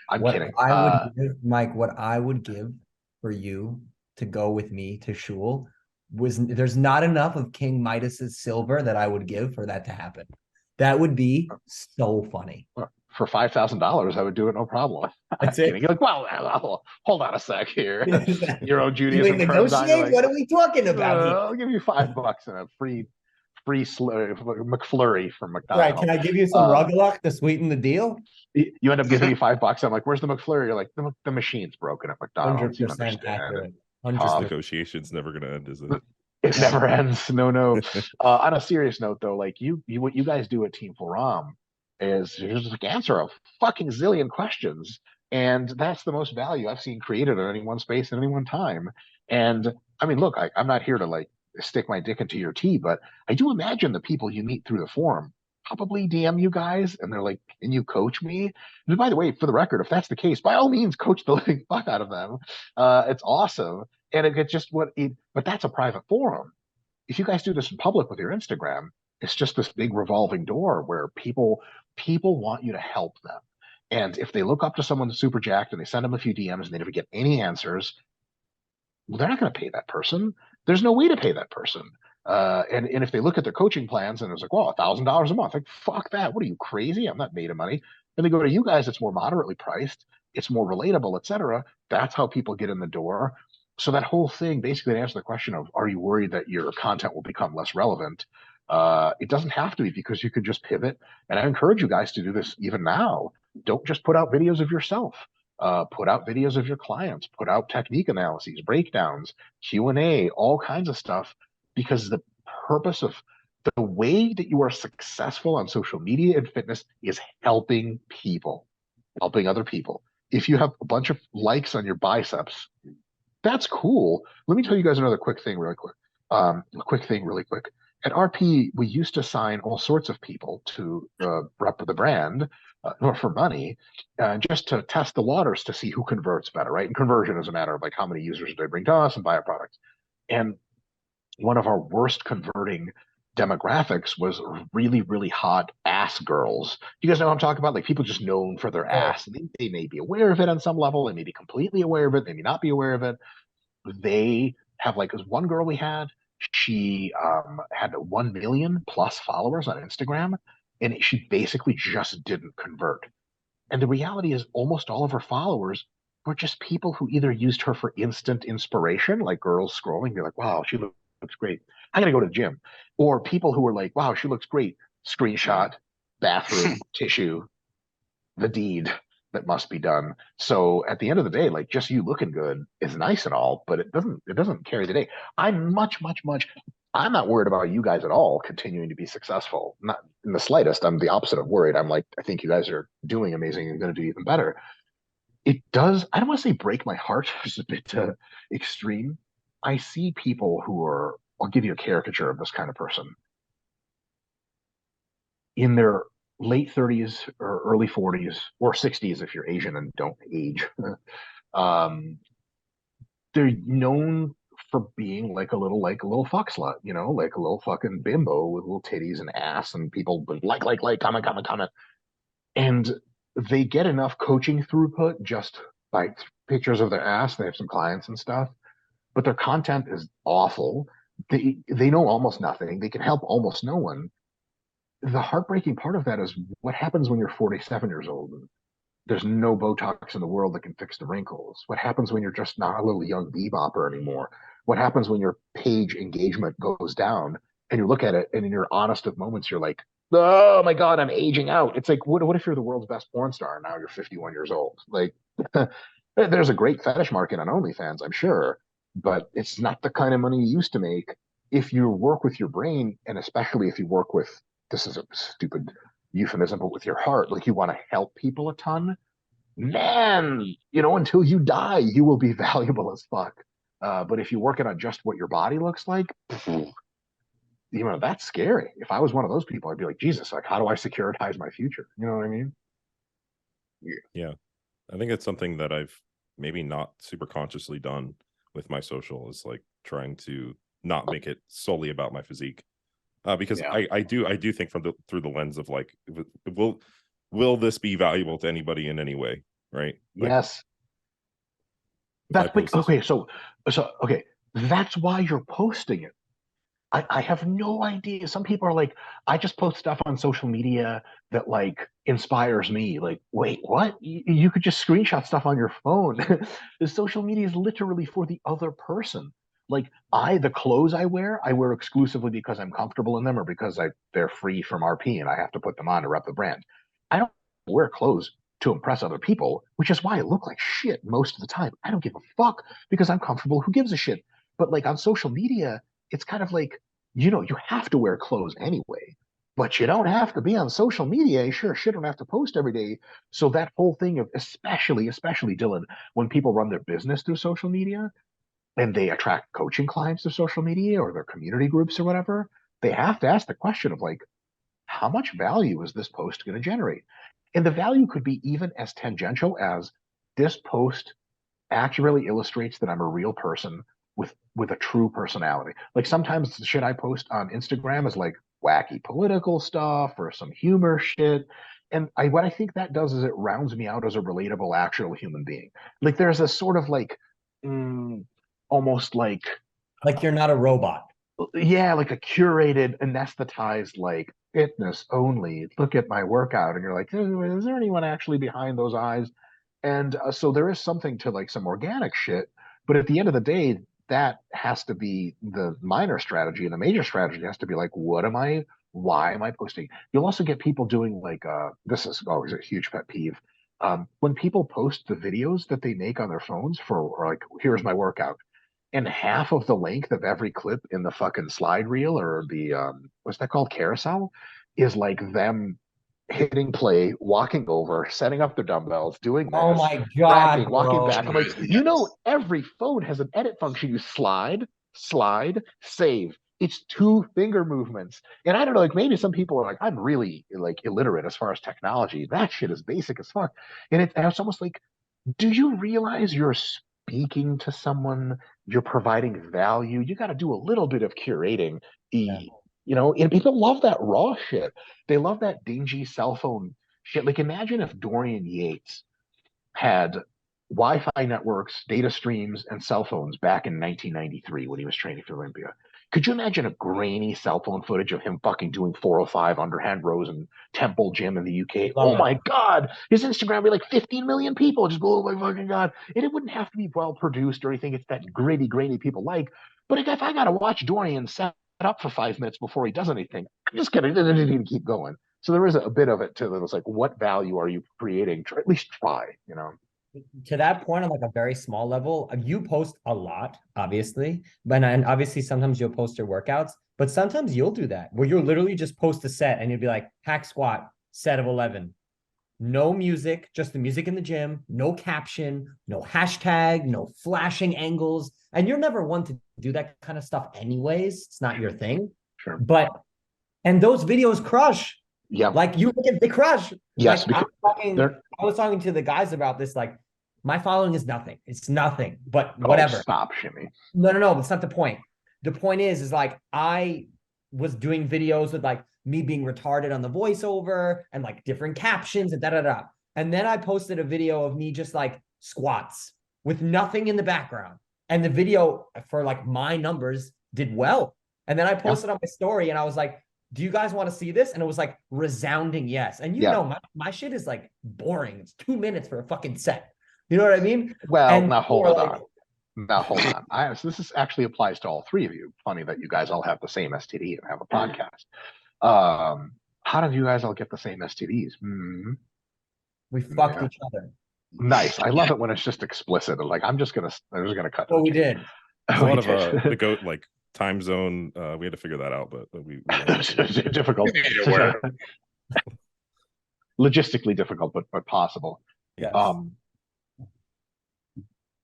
I'm kidding. I would give, Mike, what I would give for you to go with me to shul there's not enough of King Midas's silver that I would give for that to happen. That would be so funny. For $5,000, I would do it, no problem. That's it. You're like, well, hold on a sec here. Your own Judaism. Negotiate? Like, what are we talking about here? I'll give you $5 and a free McFlurry from McDonald's. Right? Can I give you some rugelach to sweeten the deal? You end up giving me $5. I'm like, where's the McFlurry? You're like, the machine's broken at McDonald's. 100% accurate. This negotiation's never going to end, is it? It never ends. No. On a serious note, though, like what you guys do at Team Full Ram is you just like answer a fucking zillion questions, and that's the most value I've seen created in any one space at any one time. And I mean, look, I'm not here to like stick my dick into your tea, but I do imagine the people you meet through the forum probably DM you guys and they're like, can you coach me? And by the way, for the record, if that's the case, by all means, coach the living fuck out of them. It's awesome. And it's just but that's a private forum. If you guys do this in public with your Instagram, it's just this big revolving door where people want you to help them. And if they look up to someone super jacked and they send them a few DMs and they never get any answers, well, they're not going to pay that person. There's no way to pay that person. And if they look at their coaching plans and it's like, well, $1,000 a month, like, fuck that. What are you, crazy? I'm not made of money. And they go to you guys, it's more moderately priced, it's more relatable, etc. That's how people get in the door. So that whole thing, basically, to answer the question of, are you worried that your content will become less relevant? It doesn't have to be, because you could just pivot. And I encourage you guys to do this even now. Don't just put out videos of yourself. Put out videos of your clients, put out technique analyses, breakdowns, Q&A, all kinds of stuff, because the purpose of the way that you are successful on social media and fitness is helping people, helping other people. If you have a bunch of likes on your biceps, that's cool. Let me tell you guys another quick thing really quick. at RP, we used to sign all sorts of people to rep the brand or for money, just to test the waters to see who converts better, right? And conversion is a matter of like how many users do they bring to us and buy our products. And one of our worst converting demographics was really, really hot ass girls. Do you guys know what I'm talking about? Like people just known for their ass. They may be aware of it on some level. They may be completely aware of it. They may not be aware of it. They have like, this one girl we had, she had 1 million plus followers on Instagram, and she basically just didn't convert. And the reality is, almost all of her followers were just people who either used her for instant inspiration, like girls scrolling, be like, wow, she looks great. I got to go to the gym. Or people who were like, wow, she looks great. Screenshot, bathroom, tissue, the deed that must be done. So at the end of the day, like just you looking good is nice and all, but it doesn't carry the day. I'm I'm not worried about you guys at all continuing to be successful. Not in the slightest. I'm the opposite of worried. I'm like, I think you guys are doing amazing and going to do even better. It does, I don't want to say break my heart, it's a bit extreme. I see people who are, I'll give you a caricature of this kind of person, in their late 30s or early 40s or 60s if you're Asian and don't age. um, they're known for being like a little fuck slut, you know, like a little fucking bimbo with little titties and ass, and people like, comment. And they get enough coaching throughput just by pictures of their ass. They have some clients and stuff, but their content is awful. They know almost nothing. They can help almost no one. The heartbreaking part of that is what happens when you're 47 years old and there's no Botox in the world that can fix the wrinkles. What happens when you're just not a little young bebopper anymore? What happens when your page engagement goes down and you look at it and in your honest of moments, you're like, oh my God, I'm aging out. It's like, what if you're the world's best porn star and now you're 51 years old? Like, there's a great fetish market on OnlyFans, I'm sure, but it's not the kind of money you used to make if you work with your brain, and especially if you work with, this is a stupid euphemism, but with your heart, like you want to help people a ton, man, you know, until you die, you will be valuable as fuck. But if you're working on just what your body looks like, you know, that's scary. If I was one of those people, I'd be like, Jesus, like, how do I securitize my future? You know what I mean? Yeah. I think it's something that I've maybe not super consciously done with my social, is like trying to not make it solely about my physique. Because Yeah. I do think through the lens of like, will this be valuable to anybody in any way, right? Like, yes. Okay. So okay, that's why you're posting it. I have no idea. Some people are like, I just post stuff on social media that like inspires me. Like, wait, what? You could just screenshot stuff on your phone. The social media is literally for the other person. Like the clothes I wear exclusively because I'm comfortable in them or because they're free from RP and I have to put them on to rep the brand. I don't wear clothes to impress other people, which is why I look like shit most of the time. I don't give a fuck because I'm comfortable. Who gives a shit? But like on social media, it's kind of like, you know, you have to wear clothes anyway, but you don't have to be on social media. You sure shit don't have to post every day. So that whole thing of especially Dylan, when people run their business through social media and they attract coaching clients to social media or their community groups or whatever, they have to ask the question of like, how much value is this post going to generate? And the value could be even as tangential as this post accurately illustrates that I'm a real person with a true personality. Like sometimes the shit I post on Instagram is like wacky political stuff or some humor shit. And what I think that does is it rounds me out as a relatable, actual human being. Like there's a sort of like almost like you're not a robot. Yeah, like a curated, anesthetized, like fitness only. Look at my workout, and you're like, is there anyone actually behind those eyes? And so there is something to like some organic shit, but at the end of the day, that has to be the minor strategy, and the major strategy has to be like, what am I? Why am I posting? You'll also get people doing like, this is always a huge pet peeve. When people post the videos that they make on their phones for, or like, here's my workout, and half of the length of every clip in the fucking slide reel or the what's that called, carousel, is like them hitting play, walking over, setting up their dumbbells, doing this, oh my God, racking, walking bro. back. I'm like, you know, every phone has an edit function. You slide, save, It's 2 finger movements. And I don't know, like maybe some people are like, I'm really like illiterate as far as technology. That shit is basic as fuck. And it's almost like, do you realize you're speaking to someone, you're providing value? You got to do a little bit of curating. Yeah. And people love that raw shit. They love that dingy cell phone shit. Like imagine if Dorian Yates had Wi-Fi networks, data streams, and cell phones back in 1993 when he was training for Olympia. Could you imagine a grainy cell phone footage of him fucking doing 405 underhand rows in Temple Gym in the UK? Love Oh it. my God. His Instagram would be like 15 million people. Just, oh my fucking God. And it wouldn't have to be well produced or anything. It's that gritty, grainy people like. But if I got to watch Dorian set up for 5 minutes before he does anything, I'm just going to keep going. So there is a bit of it too that was like, what value are you creating? At least try, To that point, on like a very small level, you post a lot, obviously, and obviously sometimes you'll post your workouts, but sometimes you'll do that where you'll literally just post a set and you'll be like, hack squat, set of 11. No music, just the music in the gym, no caption, no hashtag, no flashing angles. And you're never one to do that kind of stuff anyways. It's not your thing. Sure. And those videos crush. Yeah. Like you look at the crush. Yes. Like I was talking to the guys about this. Like my following is nothing. It's nothing, but whatever. Oh, stop, Shimmy. No. That's not the point. The point is like I was doing videos with like me being retarded on the voiceover and like different captions and da. And then I posted a video of me just like squats with nothing in the background. And the video for like my numbers did well. And then I posted on my story and I was like, do you guys want to see this? And it was like resounding yes. And you know, my shit is like boring. It's 2 minutes for a fucking set. You know what I mean? Well, and now hold on. Now hold on. So this actually applies to all 3 of you. Funny that you guys all have the same STD and have a podcast. How did you guys all get the same STDs? We fucked each other. Nice. I love it when it's just explicit. Like I'm just gonna cut. Well, we did. There's a lot of the goat like time zone. We had to figure that out, but we difficult. Logistically difficult, but possible. Yes.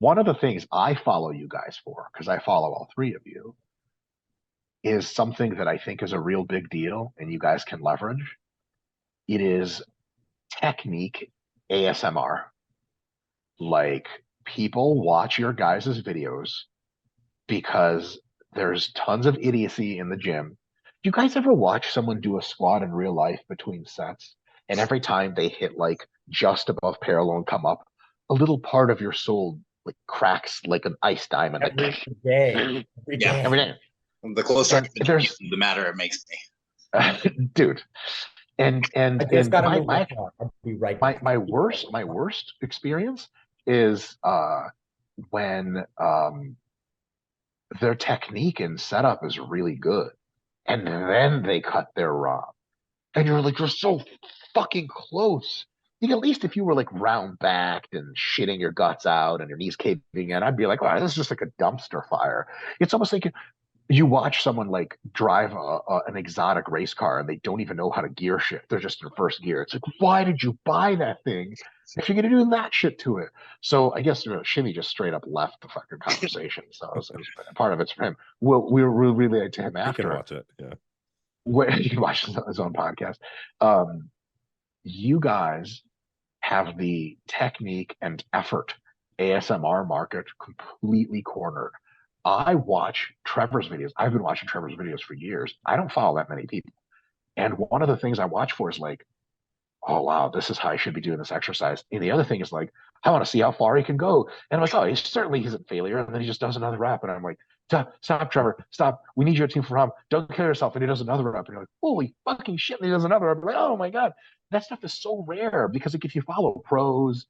One of the things I follow you guys for, because I follow all 3 of you, is something that I think is a real big deal and you guys can leverage. It is technique ASMR. Like people watch your guys' videos because there's tons of idiocy in the gym. Do you guys ever watch someone do a squat in real life between sets? And every time they hit like just above parallel and come up, a little part of your soul like cracks like an ice diamond. Every day. Every day. The closer the matter it makes me. Dude. And my worst experience is when their technique and setup is really good and then they cut their ROM and you're so fucking close. At least if you were like round backed and shitting your guts out and your knees caving in, I'd be like, wow, this is just like a dumpster fire. It's almost like you watch someone like drive an exotic race car and they don't even know how to gear shift. They're just in first gear. It's like, why did you buy that thing if you're going to do that shit to it? So I guess Shimmy just straight up left the fucking conversation. So it was part of it's for him. We'll relay it to him after. You can watch it. Yeah. You can watch his own podcast. You guys have the technique and effort ASMR market completely cornered. I watch Trevor's videos. I've been watching Trevor's videos for years. I don't follow that many people. And one of the things I watch for is like, oh, wow, this is how I should be doing this exercise. And the other thing is like, I want to see how far he can go. And I'm like, oh, he's a failure. And then he just does another rep. And I'm like, stop, Trevor, stop. We need your team for him. Don't kill yourself. And he does another rep. And you're like, holy fucking shit. And he does another rep. I'm like, oh my God. That stuff is so rare because like if you follow pros,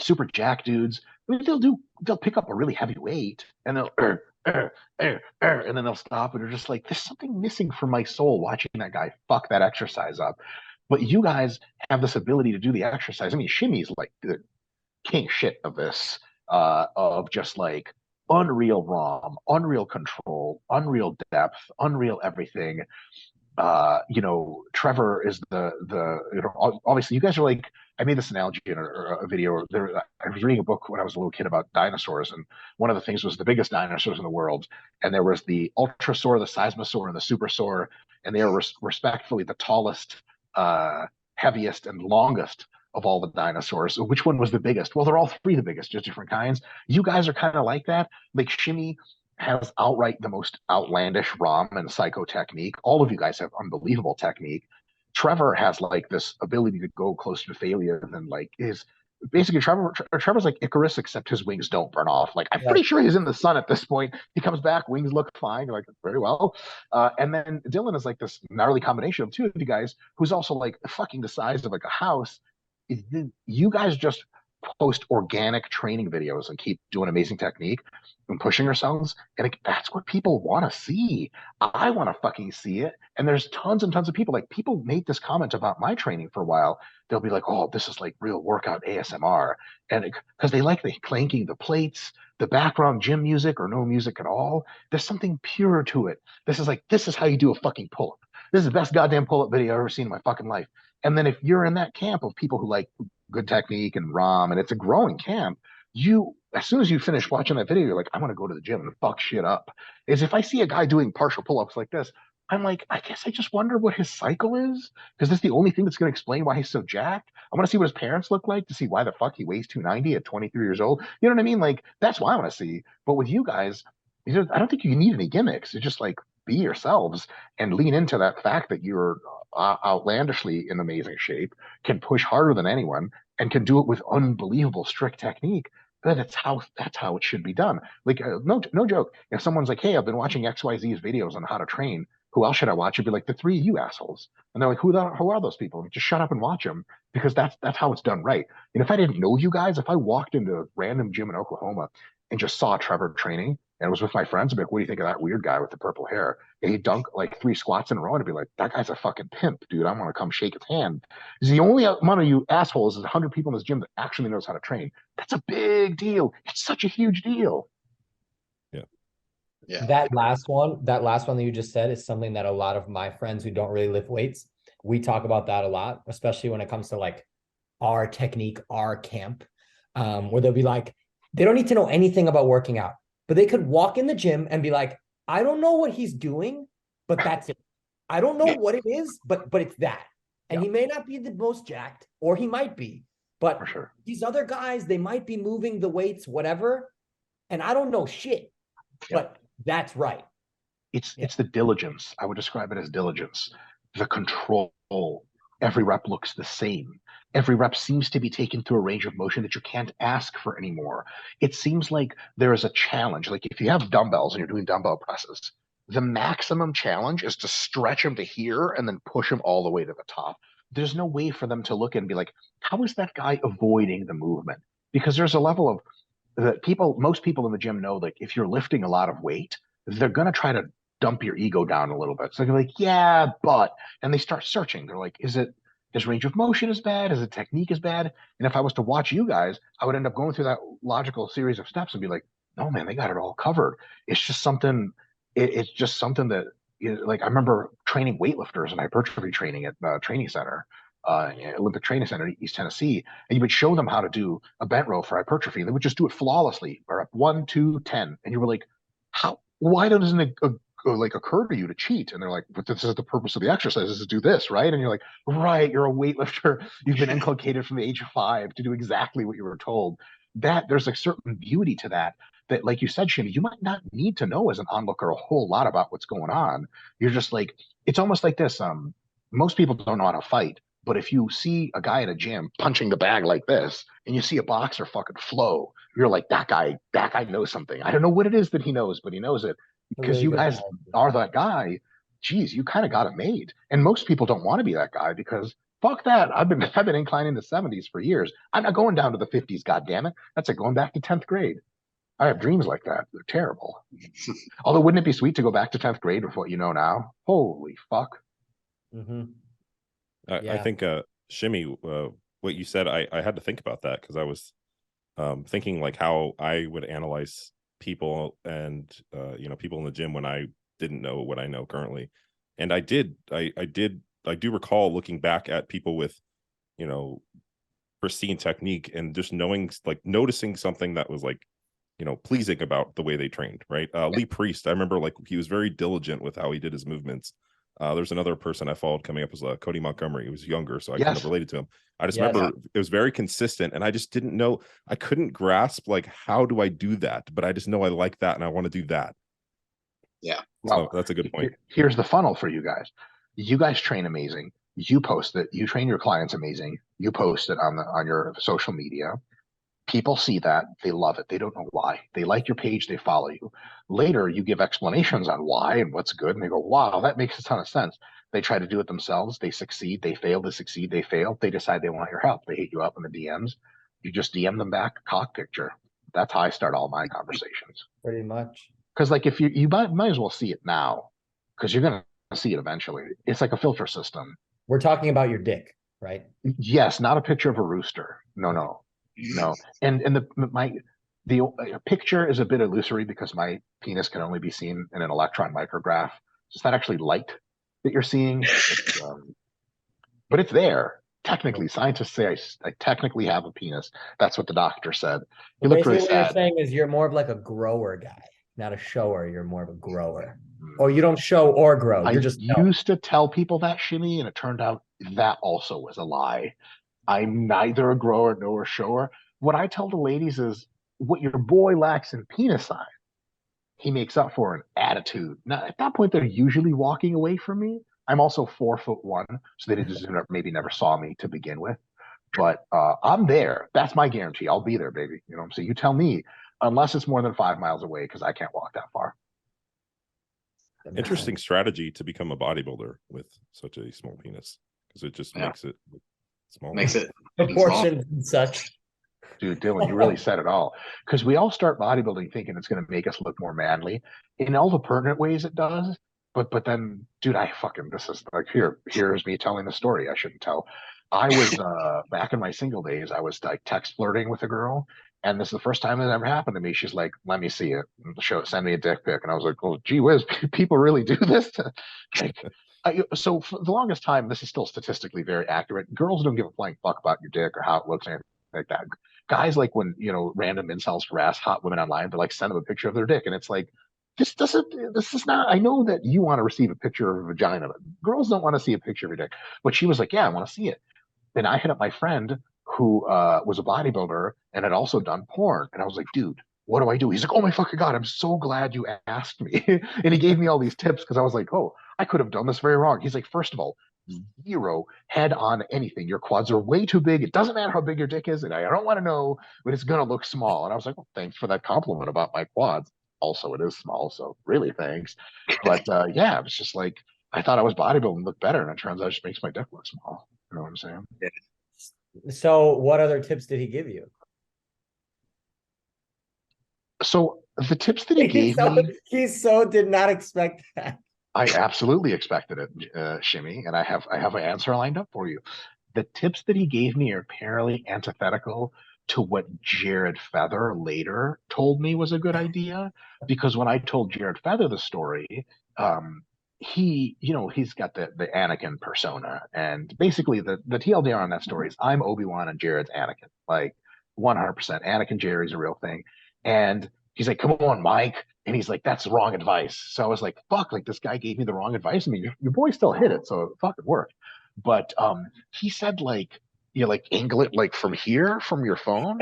super jack dudes, I mean, they'll pick up a really heavy weight and they'll and then they'll stop and they're just like, there's something missing from my soul watching that guy fuck that exercise up. But you guys have this ability to do the exercise. I mean, Shimmy's like the king shit of this, of just like unreal ROM, unreal control, unreal depth, unreal everything. you know, Trevor is you know, obviously you guys are like, I made this analogy in a video. I was reading a book when I was a little kid about dinosaurs, and one of the things was the biggest dinosaurs in the world, and there was the ultrasaur, the seismosaur, and the supersaur, and they are respectfully the tallest, heaviest, and longest of all the dinosaurs. Which one was the biggest? Well, they're all three the biggest, just different kinds. You guys are kind of like that. Like Shimmy has outright the most outlandish ROM and psycho technique. All of you guys have unbelievable technique. Trevor has like this ability to go close to failure and like is basically Trevor's like Icarus, except his wings don't burn off. Like I'm pretty sure he's in the sun at this point. He comes back, wings look fine. You're like, very well. And then Dylan is like this gnarly combination of two of you guys, who's also like fucking the size of like a house. You guys just post organic training videos and keep doing amazing technique and pushing yourselves. And that's what people want to see. I want to fucking see it. And there's tons and tons of people. Like people make this comment about my training for a while. They'll be like, "Oh, this is like real workout ASMR," and because they like the clanking the plates, the background gym music or no music at all. There's something pure to it. This is how you do a fucking pull up. This is the best goddamn pull up video I've ever seen in my fucking life. And then if you're in that camp of people who like good technique and ROM, and it's a growing camp, you as soon as you finish watching that video, you're like, I want to go to the gym and fuck shit up. Is if I see a guy doing partial pull-ups like this, I'm like, I guess I just wonder what his cycle is, because this is the only thing that's going to explain why he's so jacked. I want to see what his parents look like to see why the fuck he weighs 290 at 23 years old. You know what I mean? Like that's what I want to see. But with you guys, I don't think you need any gimmicks. It's just like be yourselves and lean into that fact that you're outlandishly in amazing shape, can push harder than anyone, and can do it with unbelievable strict technique. But that's how it should be done. Like no joke. If someone's like, "Hey, I've been watching XYZ's videos on how to train. Who else should I watch?" It'd be like the three of you assholes. And they're like, who are those people? Just shut up and watch them, because that's how it's done right. And if I didn't know you guys, if I walked into a random gym in Oklahoma and just saw Trevor training and was with my friends, I'd be like, what do you think of that weird guy with the purple hair? And he'd dunk like 3 squats in a row and I'd be like, that guy's a fucking pimp, dude. I want to come shake his hand. The only amount of you assholes is 100 people in this gym that actually knows how to train. That's a big deal. It's such a huge deal. Yeah. That last one that you just said is something that a lot of my friends who don't really lift weights, we talk about that a lot, especially when it comes to like our technique, our camp, where they'll be like, they don't need to know anything about working out, but they could walk in the gym and be like, I don't know what he's doing, but that's it. I don't know what it is, but it's that. And he may not be the most jacked, or he might be, but for sure, these other guys, they might be moving the weights, whatever. And I don't know shit, but that's right. It's the diligence. I would describe it as diligence. The control. Every rep looks the same. Every rep seems to be taken through a range of motion that you can't ask for anymore. It seems like there is a challenge. Like if you have dumbbells and you're doing dumbbell presses, the maximum challenge is to stretch them to here and then push them all the way to the top. There's no way for them to look and be like, how is that guy avoiding the movement? Because there's a level of that most people in the gym know, like if you're lifting a lot of weight, they're going to try to dump your ego down a little bit. So they're like, yeah, but, and they start searching. They're like, is it his range of motion is bad? Is the technique is bad? And if I was to watch you guys, I would end up going through that logical series of steps and be like, no, man, they got it all covered. It's just something. It's just something that, like I remember training weightlifters and hypertrophy training at the training center. Olympic Training Center in East Tennessee, and you would show them how to do a bent row for hypertrophy, and they would just do it flawlessly, or up 1, 2, 10, and you were like, how? Why doesn't it like occur to you to cheat? And they're like, but this is the purpose of the exercise, is to do this, right? And you're like, right, you're a weightlifter. You've been inculcated from the age of 5 to do exactly what you were told. That there's a certain beauty to that. That, like you said, Shimmy, you might not need to know as an onlooker a whole lot about what's going on. You're just like, it's almost like this. Most people don't know how to fight. But if you see a guy at a gym punching the bag like this, and you see a boxer fucking flow, you're like, that guy knows something. I don't know what it is that he knows, but he knows it. Because really you guys are that guy. Geez, you kind of got it made. And most people don't want to be that guy, because fuck that. I've been inclining the 70s for years. I'm not going down to the 50s, goddammit. That's like going back to 10th grade. I have dreams like that. They're terrible. Although, wouldn't it be sweet to go back to 10th grade with what you know now? Holy fuck. Mm-hmm. I think Shimmy, what you said, I had to think about that, because I was thinking like how I would analyze people and people in the gym when I didn't know what I know currently. And I do recall looking back at people with, you know, pristine technique and just noticing something that was like, you know, pleasing about the way they trained, right? Lee Priest, I remember like he was very diligent with how he did his movements. There's another person I followed coming up was Cody Montgomery. He was younger, so I kind of related to him. I just remember it was very consistent, and I just didn't know, I couldn't grasp like, how do I do that? But I just know I like that and I want to do that. Yeah. Well, so that's a good point. Here's the funnel for you guys. You guys train amazing. You post it. You train your clients amazing. You post it on your social media. People see that, they love it. They don't know why. They like your page, they follow you. Later, you give explanations on why and what's good, and they go, wow, that makes a ton of sense. They try to do it themselves. They succeed, they fail, they succeed, they fail. They decide they want your help. They hit you up in the DMs. You just DM them back a cock picture. That's how I start all my conversations. Pretty much. Because like if you might as well see it now, because you're gonna see it eventually. It's like a filter system. We're talking about your dick, right? Yes, not a picture of a rooster. No. And the picture is a bit illusory because my penis can only be seen in an electron micrograph. It's not actually light that you're seeing, but it's there. Technically, scientists say I technically have a penis. That's what the doctor said. He looked really sad. What you're saying is you're more of like a grower guy, not a shower. You're more of a grower. Or you don't show or grow. I just used to tell people that, Shimmy, and it turned out that also was a lie. I'm neither a grower nor a shower. What I tell the ladies is what your boy lacks in penis size, he makes up for in attitude. Now, at that point, they're usually walking away from me. I'm also 4'1", so they just maybe never saw me to begin with. But I'm there. That's my guarantee. I'll be there, baby. You know what I'm saying? You tell me, unless it's more than 5 miles away, because I can't walk that far. Interesting strategy to become a bodybuilder with such a small penis, because it just makes it small. Makes it proportions and such. Dude, Dylan, you really said it all. Because we all start bodybuilding thinking it's going to make us look more manly. In all the pertinent ways it does. But then, dude, this is like, here's me telling the story I shouldn't tell. I was, back in my single days, I was like text flirting with a girl. And this is the first time it ever happened to me. She's like, let me see it. Send me a dick pic. And I was like, oh, gee whiz, people really do this? So for the longest time, this is still statistically very accurate. Girls don't give a flying fuck about your dick or how it looks or anything like that. Guys, like when, random incels harass hot women online, they're like, send them a picture of their dick. And it's like, this is not, I know that you want to receive a picture of a vagina, but girls don't want to see a picture of your dick. But she was like, yeah, I want to see it. Then I hit up my friend who was a bodybuilder and had also done porn. And I was like, dude, what do I do? He's like, oh my fucking God, I'm so glad you asked me. And he gave me all these tips because I was like, oh, I could have done this very wrong. He's like, first of all, 0 head on anything. Your quads are way too big. It doesn't matter how big your dick is. And I don't want to know, but it's going to look small. And I was like, well, thanks for that compliment about my quads. Also, it is small. So really, thanks. But yeah, it was just like, I thought I was bodybuilding look better. And it turns out it just makes my dick look small. You know what I'm saying? Yeah. So what other tips did he give you? So the tips that he gave me, he did not expect that. I absolutely expected it, Shimmy, and I have an answer lined up for you. The tips that he gave me are apparently antithetical to what Jared Feather later told me was a good idea. Because when I told Jared Feather the story, he's got the Anakin persona, and basically the TLDR on that story is I'm Obi-Wan and Jared's Anakin, like 100%. Anakin Jerry's a real thing, and he's like, come on, Mike. And he's like, that's wrong advice. So I was like, fuck, like this guy gave me the wrong advice. I mean, your boy still hit it, so it fucking worked. But he said like, like angle it like from here, from your phone.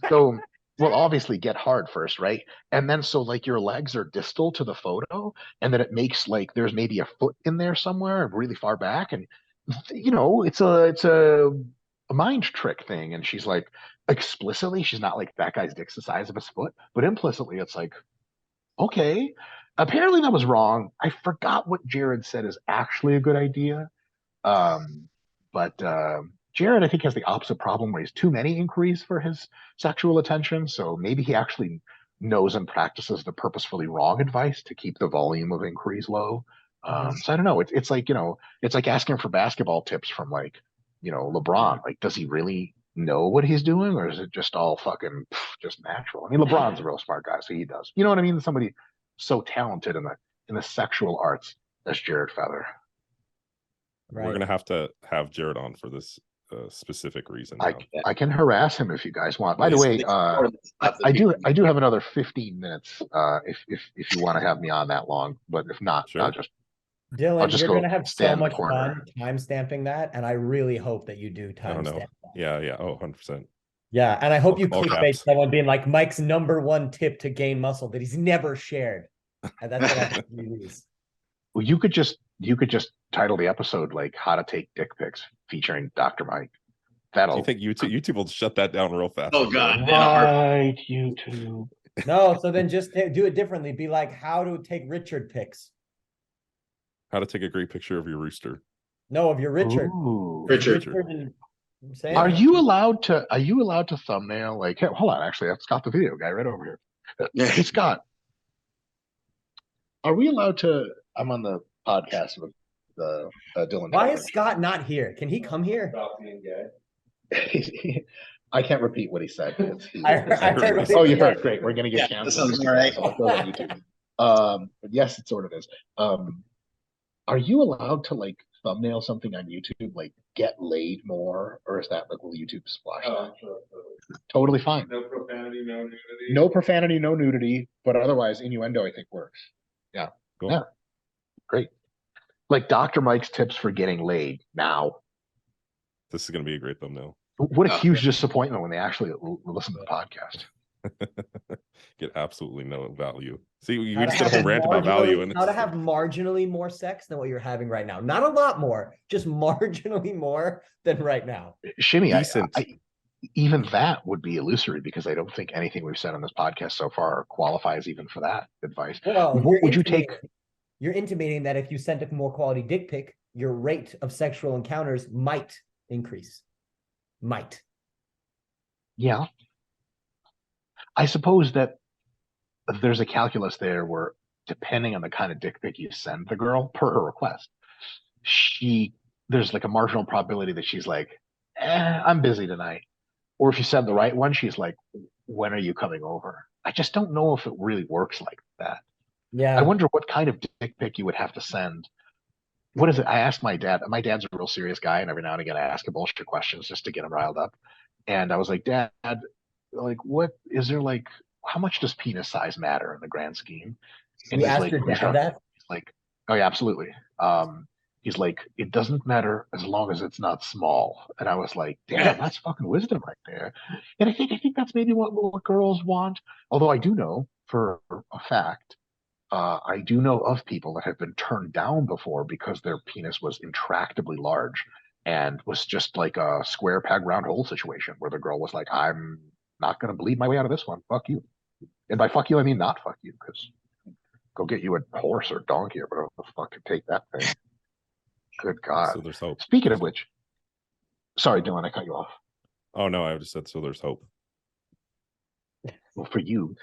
So, well, obviously get hard first, right? And then so like your legs are distal to the photo, and then it makes like there's maybe a foot in there somewhere really far back. And it's a mind trick thing. And she's like, explicitly, she's not like that guy's dick's the size of his foot, but implicitly it's like, okay, apparently that was wrong. I forgot what Jared said is actually a good idea. But Jared, I think, has the opposite problem where he's too many inquiries for his sexual attention. So maybe he actually knows and practices the purposefully wrong advice to keep the volume of inquiries low. So I don't know. It's like, it's like asking for basketball tips from like, LeBron. Like, does he really know what he's doing, or is it just all fucking just natural? I mean, LeBron's a real smart guy, so he does. You know what I mean? Somebody so talented in the sexual arts as Jared Feather. Right. We're gonna have to have Jared on for this specific reason. I can harass him if you guys want. By the way, I do have another 15 minutes if you want to have me on that long, but if not, Sure. I'll just Dylan, you're go gonna have so stand in the much corner. fun time stamping that, and I really hope that you do I don't timestamp know. that. Yeah. Oh, 100%. Yeah, and I hope you All clickbait caps. someone being like Mike's #1 tip to gain muscle that he's never shared, and that's what I have to use. Well, you could just title the episode like "How to Take Dick Pics" featuring Dr. Mike. Do you think YouTube will shut that down real fast? Oh God! Right, YouTube. No, so then just do it differently. Be like, how to take Richard pics. How to take a great picture of your rooster. No, of your Richard. Ooh. Richard. Are you allowed to thumbnail like? Hey, hold on, actually, that's Scott the video guy right over here. Hey, Scott, are we allowed to? I'm on the podcast with Dylan. Why is Scott not here? Can he come here? I can't repeat what he said. I heard Oh, you heard? Great. We're gonna get Yeah, canceled. that sounds all right. I'll throw that on YouTube. But yes, it sort of is. Are you allowed to like thumbnail something on YouTube, like "get laid more," or is that like will YouTube splash that? Sure. Totally fine. No profanity, no nudity. No profanity, no nudity, but otherwise innuendo I think works. Yeah. Cool. Yeah. Great. Like Dr. Mike's tips for getting laid now. This is gonna be a great thumbnail. What a huge disappointment when they actually listen to the podcast. Get absolutely no value. See, we just did a whole rant about value, and how to have marginally more sex than what you're having right now. Not a lot more, just marginally more than right now. Shimmy, even that would be illusory because I don't think anything we've said on this podcast so far qualifies even for that advice. Well, what would you take? You're intimating that if you sent a more quality dick pic, your rate of sexual encounters might increase. Might. Yeah. I suppose that there's a calculus there where depending on the kind of dick pic you send the girl per her request, there's like a marginal probability that she's like, I'm busy tonight. Or if you send the right one, she's like, when are you coming over? I just don't know if it really works like that. Yeah. I wonder what kind of dick pic you would have to send. What is it? I asked my dad. My dad's a real serious guy, and every now and again I ask him bullshit questions just to get him riled up. And I was like, Dad, like, what is there like? How much does penis size matter in the grand scheme? And you asked your dad that? He's like, oh yeah, absolutely. He's like, it doesn't matter as long as it's not small. And I was like, damn, that's fucking wisdom right there. And I think that's maybe what girls want. Although I do know for a fact, I do know of people that have been turned down before because their penis was intractably large and was just like a square peg round hole situation where the girl was like, I'm not going to bleed my way out of this one. Fuck you. And by fuck you, I mean not fuck you, because go get you a horse or donkey or whatever the fuck to take that thing. Good God. So there's hope. Speaking of which, sorry, Dylan, I cut you off. Oh no, I just said so there's hope. Well, for you,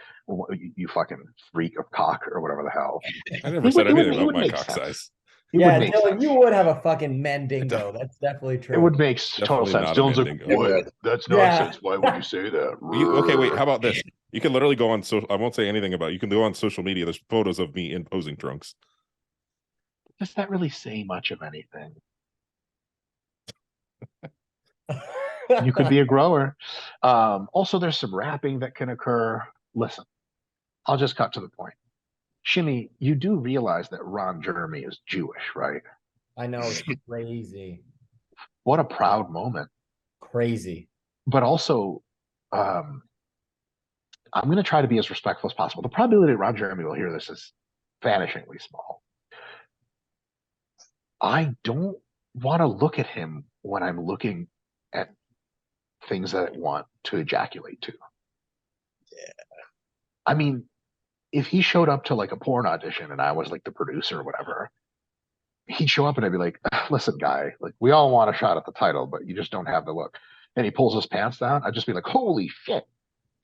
you fucking freak of cock or whatever the hell. I never said anything about my cock size. Yeah, Dylan, you would have a fucking mandingo. That's definitely true. It would make total sense. Dylan's like, what? That's nonsense. Why would you say that? Okay, wait. How about this? You can literally go on social. I won't say anything about it. You can go on social media. There's photos of me in posing trunks. Does that really say much of anything? You could be a grower. Also, there's some rapping that can occur. Listen, I'll just cut to the point. Shimmy, you do realize that Ron Jeremy is Jewish, right? I know, it's crazy. What a proud moment. Crazy. But also, I'm going to try to be as respectful as possible. The probability that Ron Jeremy will hear this is vanishingly small. I don't want to look at him when I'm looking at things that I want to ejaculate to. Yeah. I mean, if he showed up to like a porn audition and I was like the producer or whatever, he'd show up and I'd be like, listen, guy, like we all want a shot at the title, but you just don't have the look. And he pulls his pants down. I'd just be like, holy shit.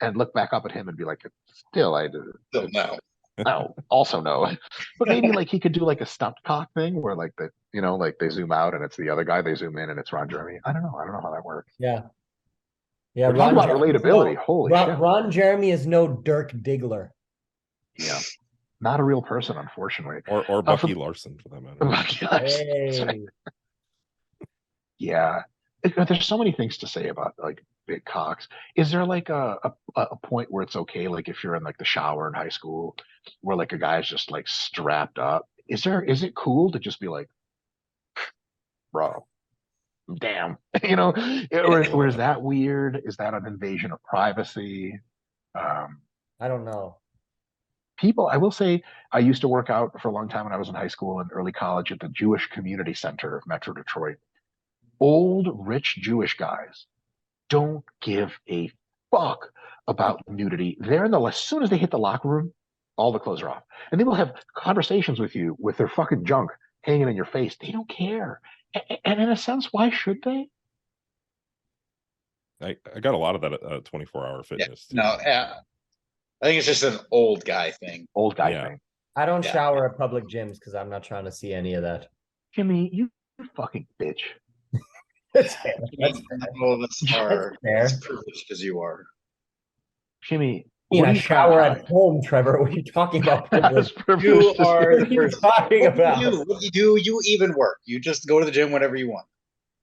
And look back up at him and be like, still, I do. Still no. No, also no. But maybe like he could do like a stunt cock thing where like the, you know, like they zoom out and it's the other guy, they zoom in and it's Ron Jeremy. I don't know how that works. Yeah. Yeah. We're talking about relatability. Holy shit. Ron Jeremy is no Dirk Diggler. Yeah. Not a real person, unfortunately. Or Bucky Larson, for that matter. Bucky Larson. Yeah. There's so many things to say about like big cocks. Is there like a point where it's okay, like if you're in like the shower in high school, where like a guy's just like strapped up? Is it cool to just be like, bro, damn, or is that weird? Is that an invasion of privacy? Um, I don't know. People, I will say, I used to work out for a long time when I was in high school and early college at the Jewish Community Center of Metro Detroit. Old, rich Jewish guys don't give a fuck about nudity. They're in the as soon as they hit the locker room, all the clothes are off, and they will have conversations with you with their fucking junk hanging in your face. They don't care, and in a sense, why should they? I got a lot of that at 24-hour Yeah. fitness. No, I think it's just an old guy thing. Old guy Yeah. thing. I don't Yeah. shower at public gyms because I'm not trying to see any of that. Jimmy, you fucking bitch. That's fair. That's Not fair. all of us are fair. as privileged as you are. Jimmy, I mean, what are I you trying to shower at hide? home, Trevor. What are you talking about? As Privilege? privileged You as are the the What are you person. talking about? What you do, you even work. You just go to the gym whenever you want.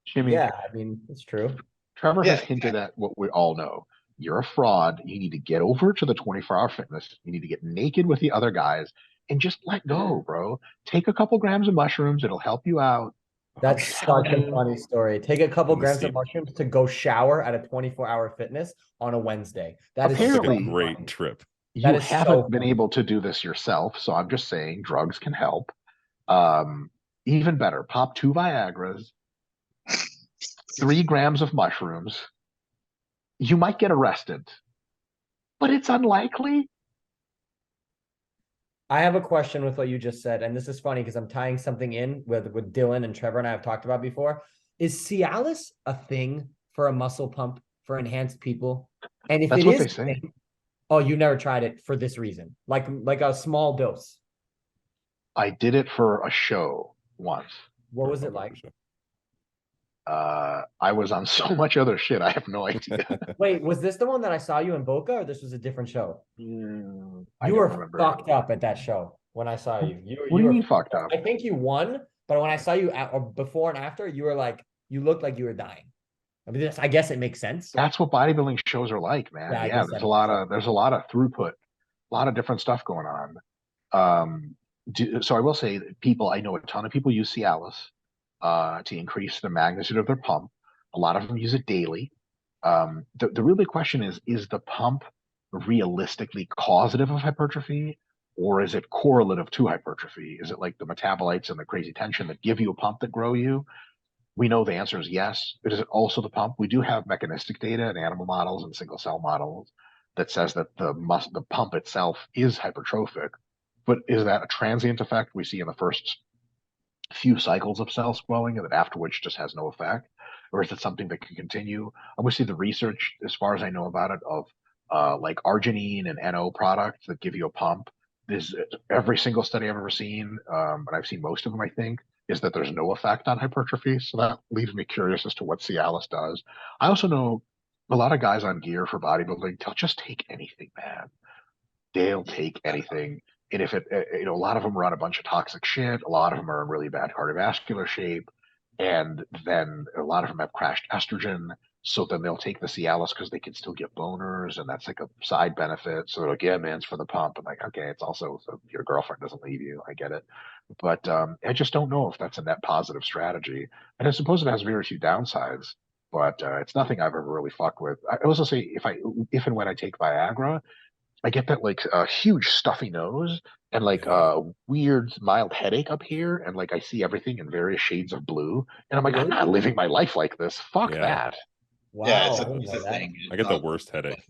Jimmy, Yeah, I mean, it's true. Trevor Yeah, has hinted at what we all know. You're a fraud. You need to get over to the 24-hour fitness. You need to get naked with the other guys and just let go, bro. Take a couple grams of mushrooms. It'll help you out. That's just such telling a you. funny story. Take a couple In the grams of same- mushrooms to go shower at a 24-hour fitness on a Wednesday. That is Sounds like Apparently- a great trip. You is haven't so been funny. able to do this yourself, so I'm just saying drugs can help. Even better, pop 2 Viagras, 3 grams of mushrooms. You might get arrested, but it's unlikely. I have a question with what you just said, and this is funny because I'm tying something in with Dylan and Trevor and I have talked about before. Is Cialis a thing for a muscle pump for enhanced people? And if That's it what is they a say. thing, oh, you never tried it for this reason, like a small dose. I did it for a show once. What was it like? I was on so much other shit. I have no idea. Wait, was this the one that I saw you in Boca, or this was a different show? I You don't were remember. fucked up at that show when I saw you. What do you were mean fucked up? I think you won, but when I saw you or before and after, you were like, you looked like you were dying. I mean, I guess it makes sense. That's what bodybuilding shows are like, man. Yeah, I Yeah, guess there's that a lot makes of there's a lot of throughput, a lot of different stuff going on. So I will say that I know a ton of people use Cialis to increase the magnitude of their pump. A lot of them use it daily. The real big question is the pump realistically causative of hypertrophy, or is it correlative to hypertrophy? Is it like the metabolites and the crazy tension that give you a pump that grow you? We know the answer is yes. Is it also the pump? We do have mechanistic data in animal models and single cell models that says that the pump itself is hypertrophic. But is that a transient effect we see in the first few cycles of cells growing and that after which just has no effect? Or is it something that can continue? Obviously, the research, as far as I know about it, of like arginine and NO products that give you a pump, is every single study I've ever seen, and I've seen most of them, I think, is that there's no effect on hypertrophy. So that leaves me curious as to what Cialis does. I also know a lot of guys on gear for bodybuilding, they'll just take anything, man. They'll take anything. And if a lot of them are on a bunch of toxic shit, a lot of them are in really bad cardiovascular shape, and then a lot of them have crashed estrogen. So then they'll take the Cialis because they can still get boners, and that's like a side benefit. So they're like, yeah, man, it's for the pump. I'm like, okay, it's also so your girlfriend doesn't leave you. I get it. But I just don't know if that's a net positive strategy. And I suppose it has very few downsides, but it's nothing I've ever really fucked with. I also say if and when I take Viagra, I get that like huge stuffy nose and like a weird mild headache up here, and like I see everything in various shades of blue, and I'm like, I'm not living my life like this. Fuck Yeah. that. Wow, Yeah, I didn't it's know a that. thing. I get the worst headache.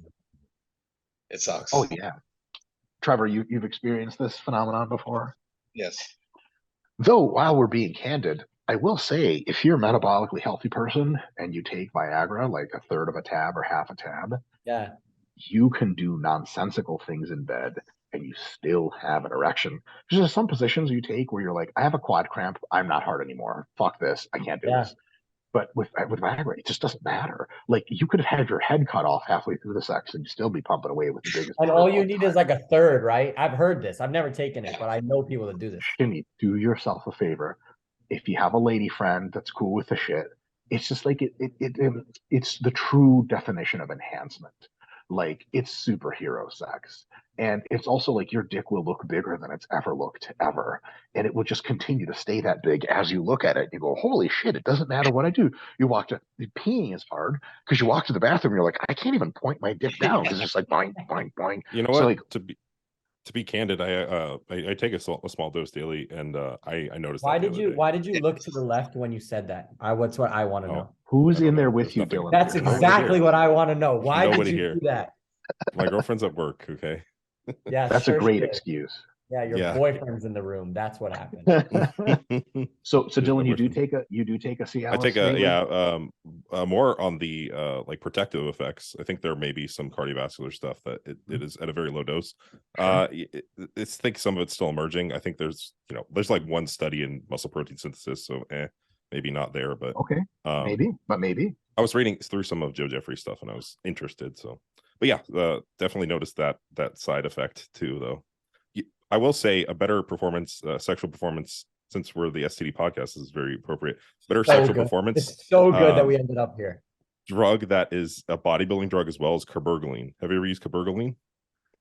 It sucks. Oh yeah, Trevor, you've experienced this phenomenon before. Yes. Though, while we're being candid, I will say if you're a metabolically healthy person and you take Viagra, like a third of a tab or half a tab, Yeah. you can do nonsensical things in bed and you still have an erection. There's some positions you take where you're like, I have a quad cramp. I'm not hard anymore. Fuck this. I can't do Yeah. this. But with Viagra, it just doesn't matter. Like you could have had your head cut off halfway through the sex and still be pumping away with the biggest. And all you need is like a third, right? I've heard this. I've never taken it, but I know people that do this. Shimmy, do yourself a favor. If you have a lady friend that's cool with the shit, it's just like it's the true definition of enhancement. Like it's superhero sex. And it's also like your dick will look bigger than it's ever looked ever. And it will just continue to stay that big as you look at it. You go, holy shit, it doesn't matter what I do. You walk to peeing is hard because you walk to the bathroom, you're like, I can't even point my dick down because it's like boing, boing, boing. You know So what? like To be candid, I take a small dose daily, and I noticed Why that the did other you day. why did you look to the left when you said that? What's what I want to Oh, know. who's I don't in there know. with There's you, nothing. Dylan? That's There's nobody exactly here. what I want to know. Why did nobody you here. do that? My girlfriend's at work. Okay. Yeah, That's sure a great she is. excuse. Yeah, your Yeah. boyfriend's in the room. That's what happened. So She's Dylan, my you do boyfriend. take a I Cialis take a daily? more on the like protective effects. I think there may be some cardiovascular stuff that it is at a very low dose. Sure. It's think some of it's still emerging. I think there's there's like one study in muscle protein synthesis, so maybe not there, but Okay, maybe. I was reading through some of Joe Jeffrey stuff and I was interested. So, but yeah, definitely noticed that side effect too, though. I will say a better performance, sexual performance, since we're the STD podcast, is very appropriate. Better So sexual good. performance. It's so good that we ended up here. Drug that is a bodybuilding drug as well as cabergoline. Have you ever used cabergoline?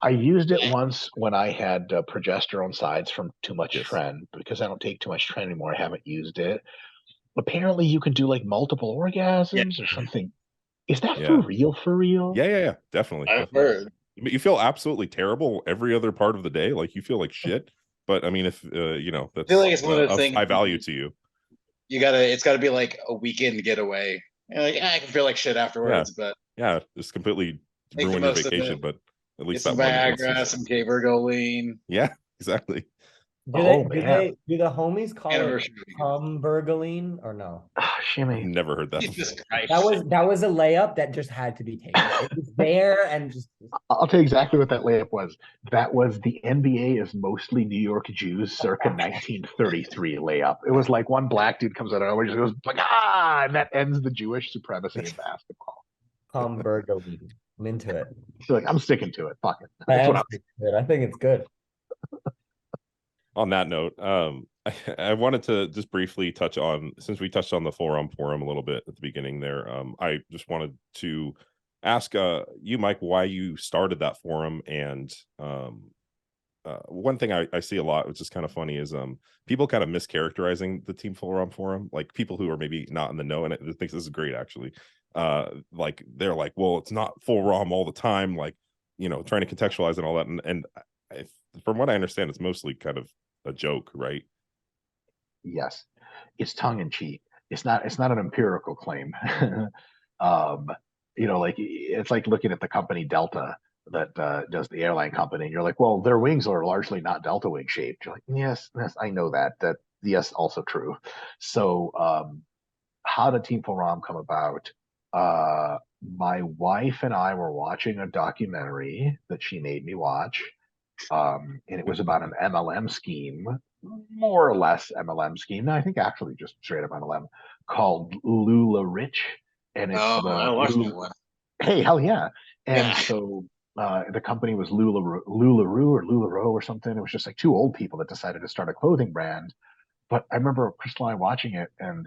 I used it once when I had progesterone sides from too much Yes. tren. Because I don't take too much tren anymore, I haven't used it. Apparently, you can do like multiple orgasms or something. Is that for real? For real? Yeah, definitely. I've heard. You feel absolutely terrible every other part of the day. Like you feel like shit. But I mean, if that's I feel like it's one of those things high value to you. It's gotta be like a weekend getaway. You're like, I can feel like shit afterwards, but yeah, just completely make the ruin your most of vacation. it. But at Get least some that one Viagra, instance. some cabergoline. Yeah, exactly. Do the homies call it Humbergaline or no? Shimmy. I've never heard that Jesus before. Christ. That was a layup that just had to be taken. It was there and just. I'll tell you exactly what that layup was. That was the NBA is mostly New York Jews circa 1933 layup. It was like one black dude comes out and just goes, and that ends the Jewish supremacy in basketball. Humbergaline. I'm into it. So like, I'm sticking to it. Fuck it. That's what I think it's good. On that note, I wanted to just briefly touch on, since we touched on the forum a little bit at the beginning there. I just wanted to ask you, Mike, why you started that forum. And one thing I see a lot, which is kind of funny, is people kind of mischaracterizing the Team Forum, like people who are maybe not in the know, and I think this is great actually. Like they're like, well, it's not full ROM all the time, like trying to contextualize and all that, and from what I understand, it's mostly kind of a joke, right? Yes, it's tongue in cheek. It's not an empirical claim. Like it's like looking at the company Delta that does the airline company, and you're like, well, their wings are largely not Delta wing shaped. You're like, yes, I know that. Yes, also true. So how did Team Full Rom come about? My wife and I were watching a documentary that she made me watch, and it was about an MLM scheme, more or less MLM scheme. No, I think actually just straight up MLM, called Lula Rich, and it's I watched that one. Hey, hell yeah! And so the company was Lularoe or Lularoe or something. It was just like two old people that decided to start a clothing brand. But I remember Crystal and I watching it, and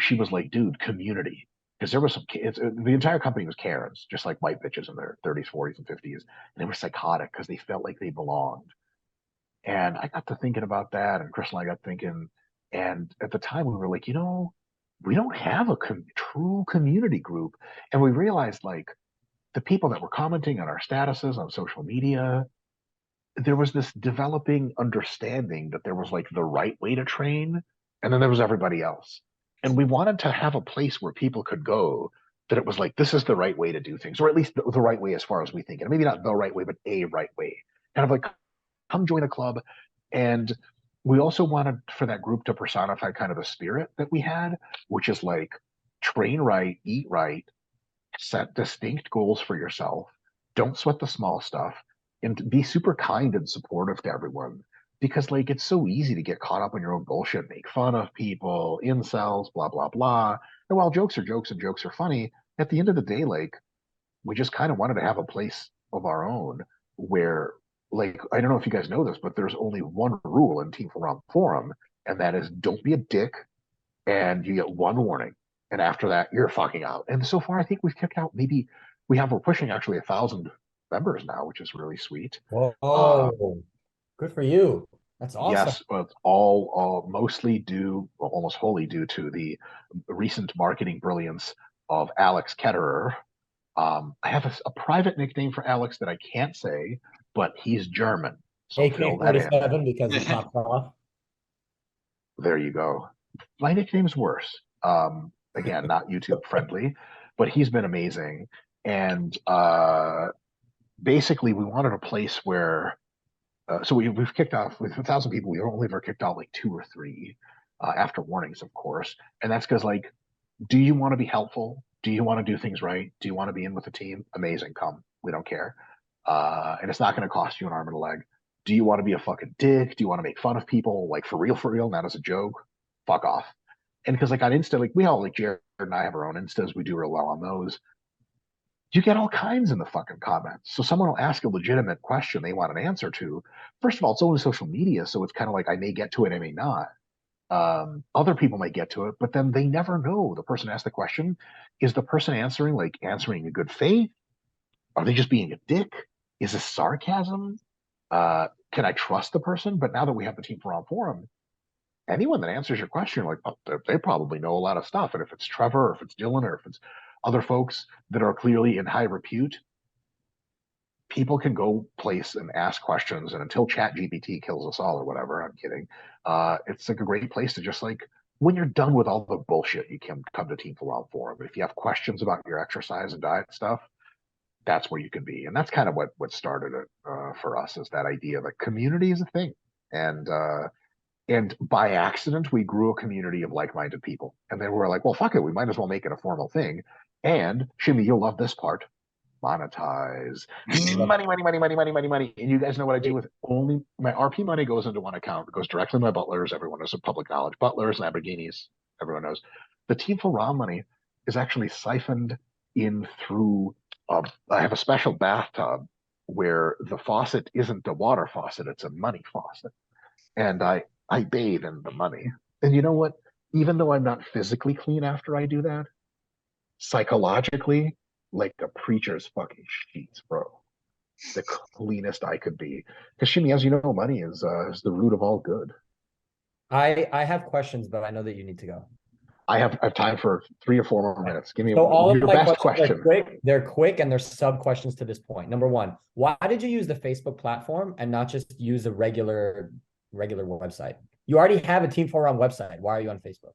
she was like, dude, community. Because there was some kids, the entire company was Karens, just like white bitches in their 30s, 40s, and 50s. And they were psychotic because they felt like they belonged. And I got to thinking about that, and Chris and I got thinking, and at the time we were like, we don't have a true community group. And we realized like the people that were commenting on our statuses on social media, there was this developing understanding that there was like the right way to train, and then there was everybody else. And we wanted to have a place where people could go that it was like, this is the right way to do things, or at least the right way as far as we think. And maybe not the right way, but a right way. Kind of like, come join a club. And we also wanted for that group to personify kind of the spirit that we had, which is like train right, eat right, set distinct goals for yourself, don't sweat the small stuff, and be super kind and supportive to everyone. Because like it's so easy to get caught up in your own bullshit, make fun of people, incels, blah blah blah. And while jokes are jokes and jokes are funny, at the end of the day, like we just kind of wanted to have a place of our own where, like, I don't know if you guys know this, but there's only one rule in Team Forum, and that is don't be a dick, and you get one warning. And after that, you're fucking out. And so far, I think we've kicked out we're pushing actually 1,000 members now, which is really sweet. Whoa, good for you. That's awesome. Yes, but it's all mostly due, well, almost wholly due to the recent marketing brilliance of Alex Ketterer. I have a private nickname for Alex that I can't say, but he's German. So fill that in. AK-47 because he popped off. There you go. My nickname's worse. Again, not YouTube friendly, but he's been amazing. And basically, we wanted a place where, so we've kicked off with 1,000 people. We've only ever kicked out like 2 or 3 after warnings, of course. And that's because, like, do you want to be helpful? Do you want to do things right? Do you want to be in with the team? Amazing, come. We don't care. And it's not going to cost you an arm and a leg. Do you want to be a fucking dick? Do you want to make fun of people, like for real, not as a joke? Fuck off. And because like on Insta, like we all, like Jared and I have our own Instas, we do real well on those. You get all kinds in the fucking comments. So someone will ask a legitimate question they want an answer to. First of all, it's only social media, so it's kind of like I may get to it, I may not. Other people might get to it, but then they never know. The person asked the question, is the person answering in good faith? Are they just being a dick? Is this sarcasm? Can I trust the person? But now that we have the Team for All forum, anyone that answers your question, like they probably know a lot of stuff. And if it's Trevor, or if it's Dylan, or if it's other folks that are clearly in high repute, people can go place and ask questions. And until Chat GPT kills us all or whatever, I'm kidding. It's like a great place to just like, when you're done with all the bullshit, you can come to Team for All forum. If you have questions about your exercise and diet stuff, that's where you can be. And that's kind of what started it for us, is that idea that community is a thing. And by accident, we grew a community of like-minded people. And then we're like, well, fuck it, we might as well make it a formal thing. And Shimmy, you'll love this part. Monetize. Money. And you guys know what I do with it. Only my RP money goes into one account. It goes directly to my butlers. Everyone knows, public knowledge. Butlers, Lamborghinis, everyone knows. The Team for Raw money is actually siphoned in through I have a special bathtub where the faucet isn't a water faucet, it's a money faucet. And I bathe in the money. And you know what? Even though I'm not physically clean after I do that, psychologically, like a preacher's fucking sheets, bro. The cleanest I could be. Because Shimmy, as you know, money is the root of all good. I have questions, but I know that you need to go. I have time for 3 or 4 more minutes. Give me so all your of my best question. question. They're quick and they're sub questions to this point. Number 1, why did you use the Facebook platform and not just use a regular website? You already have a Team 4 on website. Why are you on Facebook?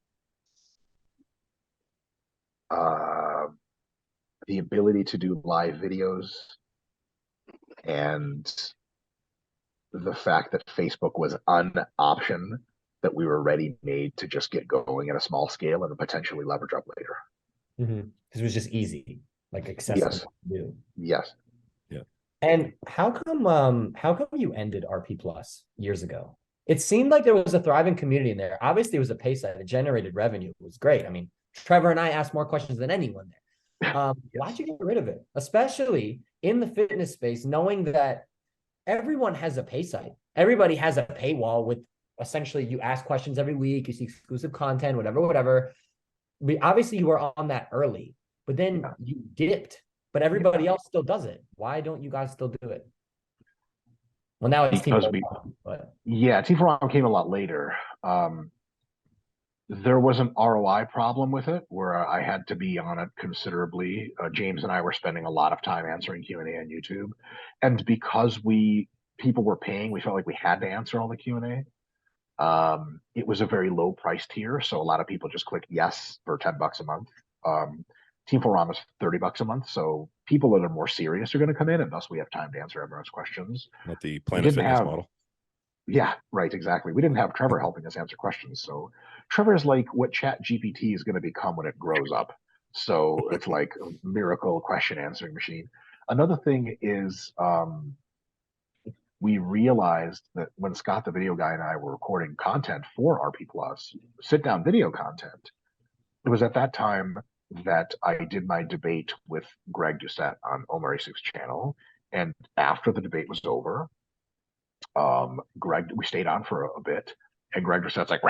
The ability to do live videos and the fact that Facebook was an option that we were ready-made to just get going at a small scale and potentially leverage up later. Because it was just easy, like accessible Yes. to do. Yes. Yeah. And how come you ended RP Plus years ago? It seemed like there was a thriving community in there. Obviously, it was a pay site. It generated revenue. It was great. I mean, Trevor and I asked more questions than anyone there. Yes. Why'd you get rid of it? Especially in the fitness space, knowing that everyone has a pay site. Everybody has a paywall with essentially you ask questions every week, you see exclusive content, whatever. But obviously you were on that early, but then you dipped, but everybody else still does it. Why don't you guys still do it? Well, now it's because Team 4, but Team 4 came a lot later. There was an ROI problem with it where I had to be on it considerably. James and I were spending a lot of time answering Q&A on YouTube. And because people were paying, we felt like we had to answer all the Q&A. It was a very low price tier. So a lot of people just clicked yes for $10 a month. Team 4 is $30 a month. So people that are more serious are going to come in, and thus we have time to answer everyone's questions. Not the Planet Fitness model. Yeah, right, exactly. We didn't have Trevor helping us answer questions. So Trevor is like what Chat GPT is going to become when it grows up. So it's like a miracle question answering machine. Another thing is we realized that when Scott, the video guy, and I were recording content for RP Plus, sit-down video content, it was at that time that I did my debate with Greg Doucette on Omar Isuk's channel. And after the debate was over, Greg, we stayed on for a bit, And Greg Doucette's like,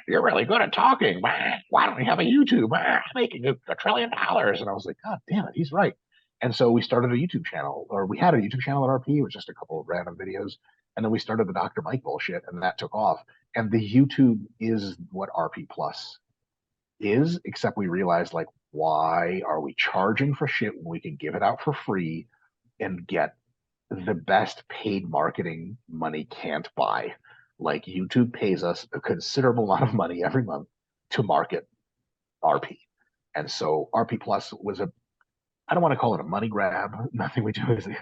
you're really good at talking. Why don't we have a YouTube? Making $1 trillion. And I was like, God damn it, he's right. And so we started a YouTube channel, or we had a YouTube channel at RP. It was just a couple of random videos. And then we started the Dr. Mike bullshit, and that took off. And the YouTube is what RP Plus is, except we realized, like, why are we charging for shit when we can give it out for free and get the best paid marketing money can't buy? Like, YouTube pays us a considerable amount of money every month to market RP. And so RP Plus was I don't want to call it a money grab. Nothing we do is a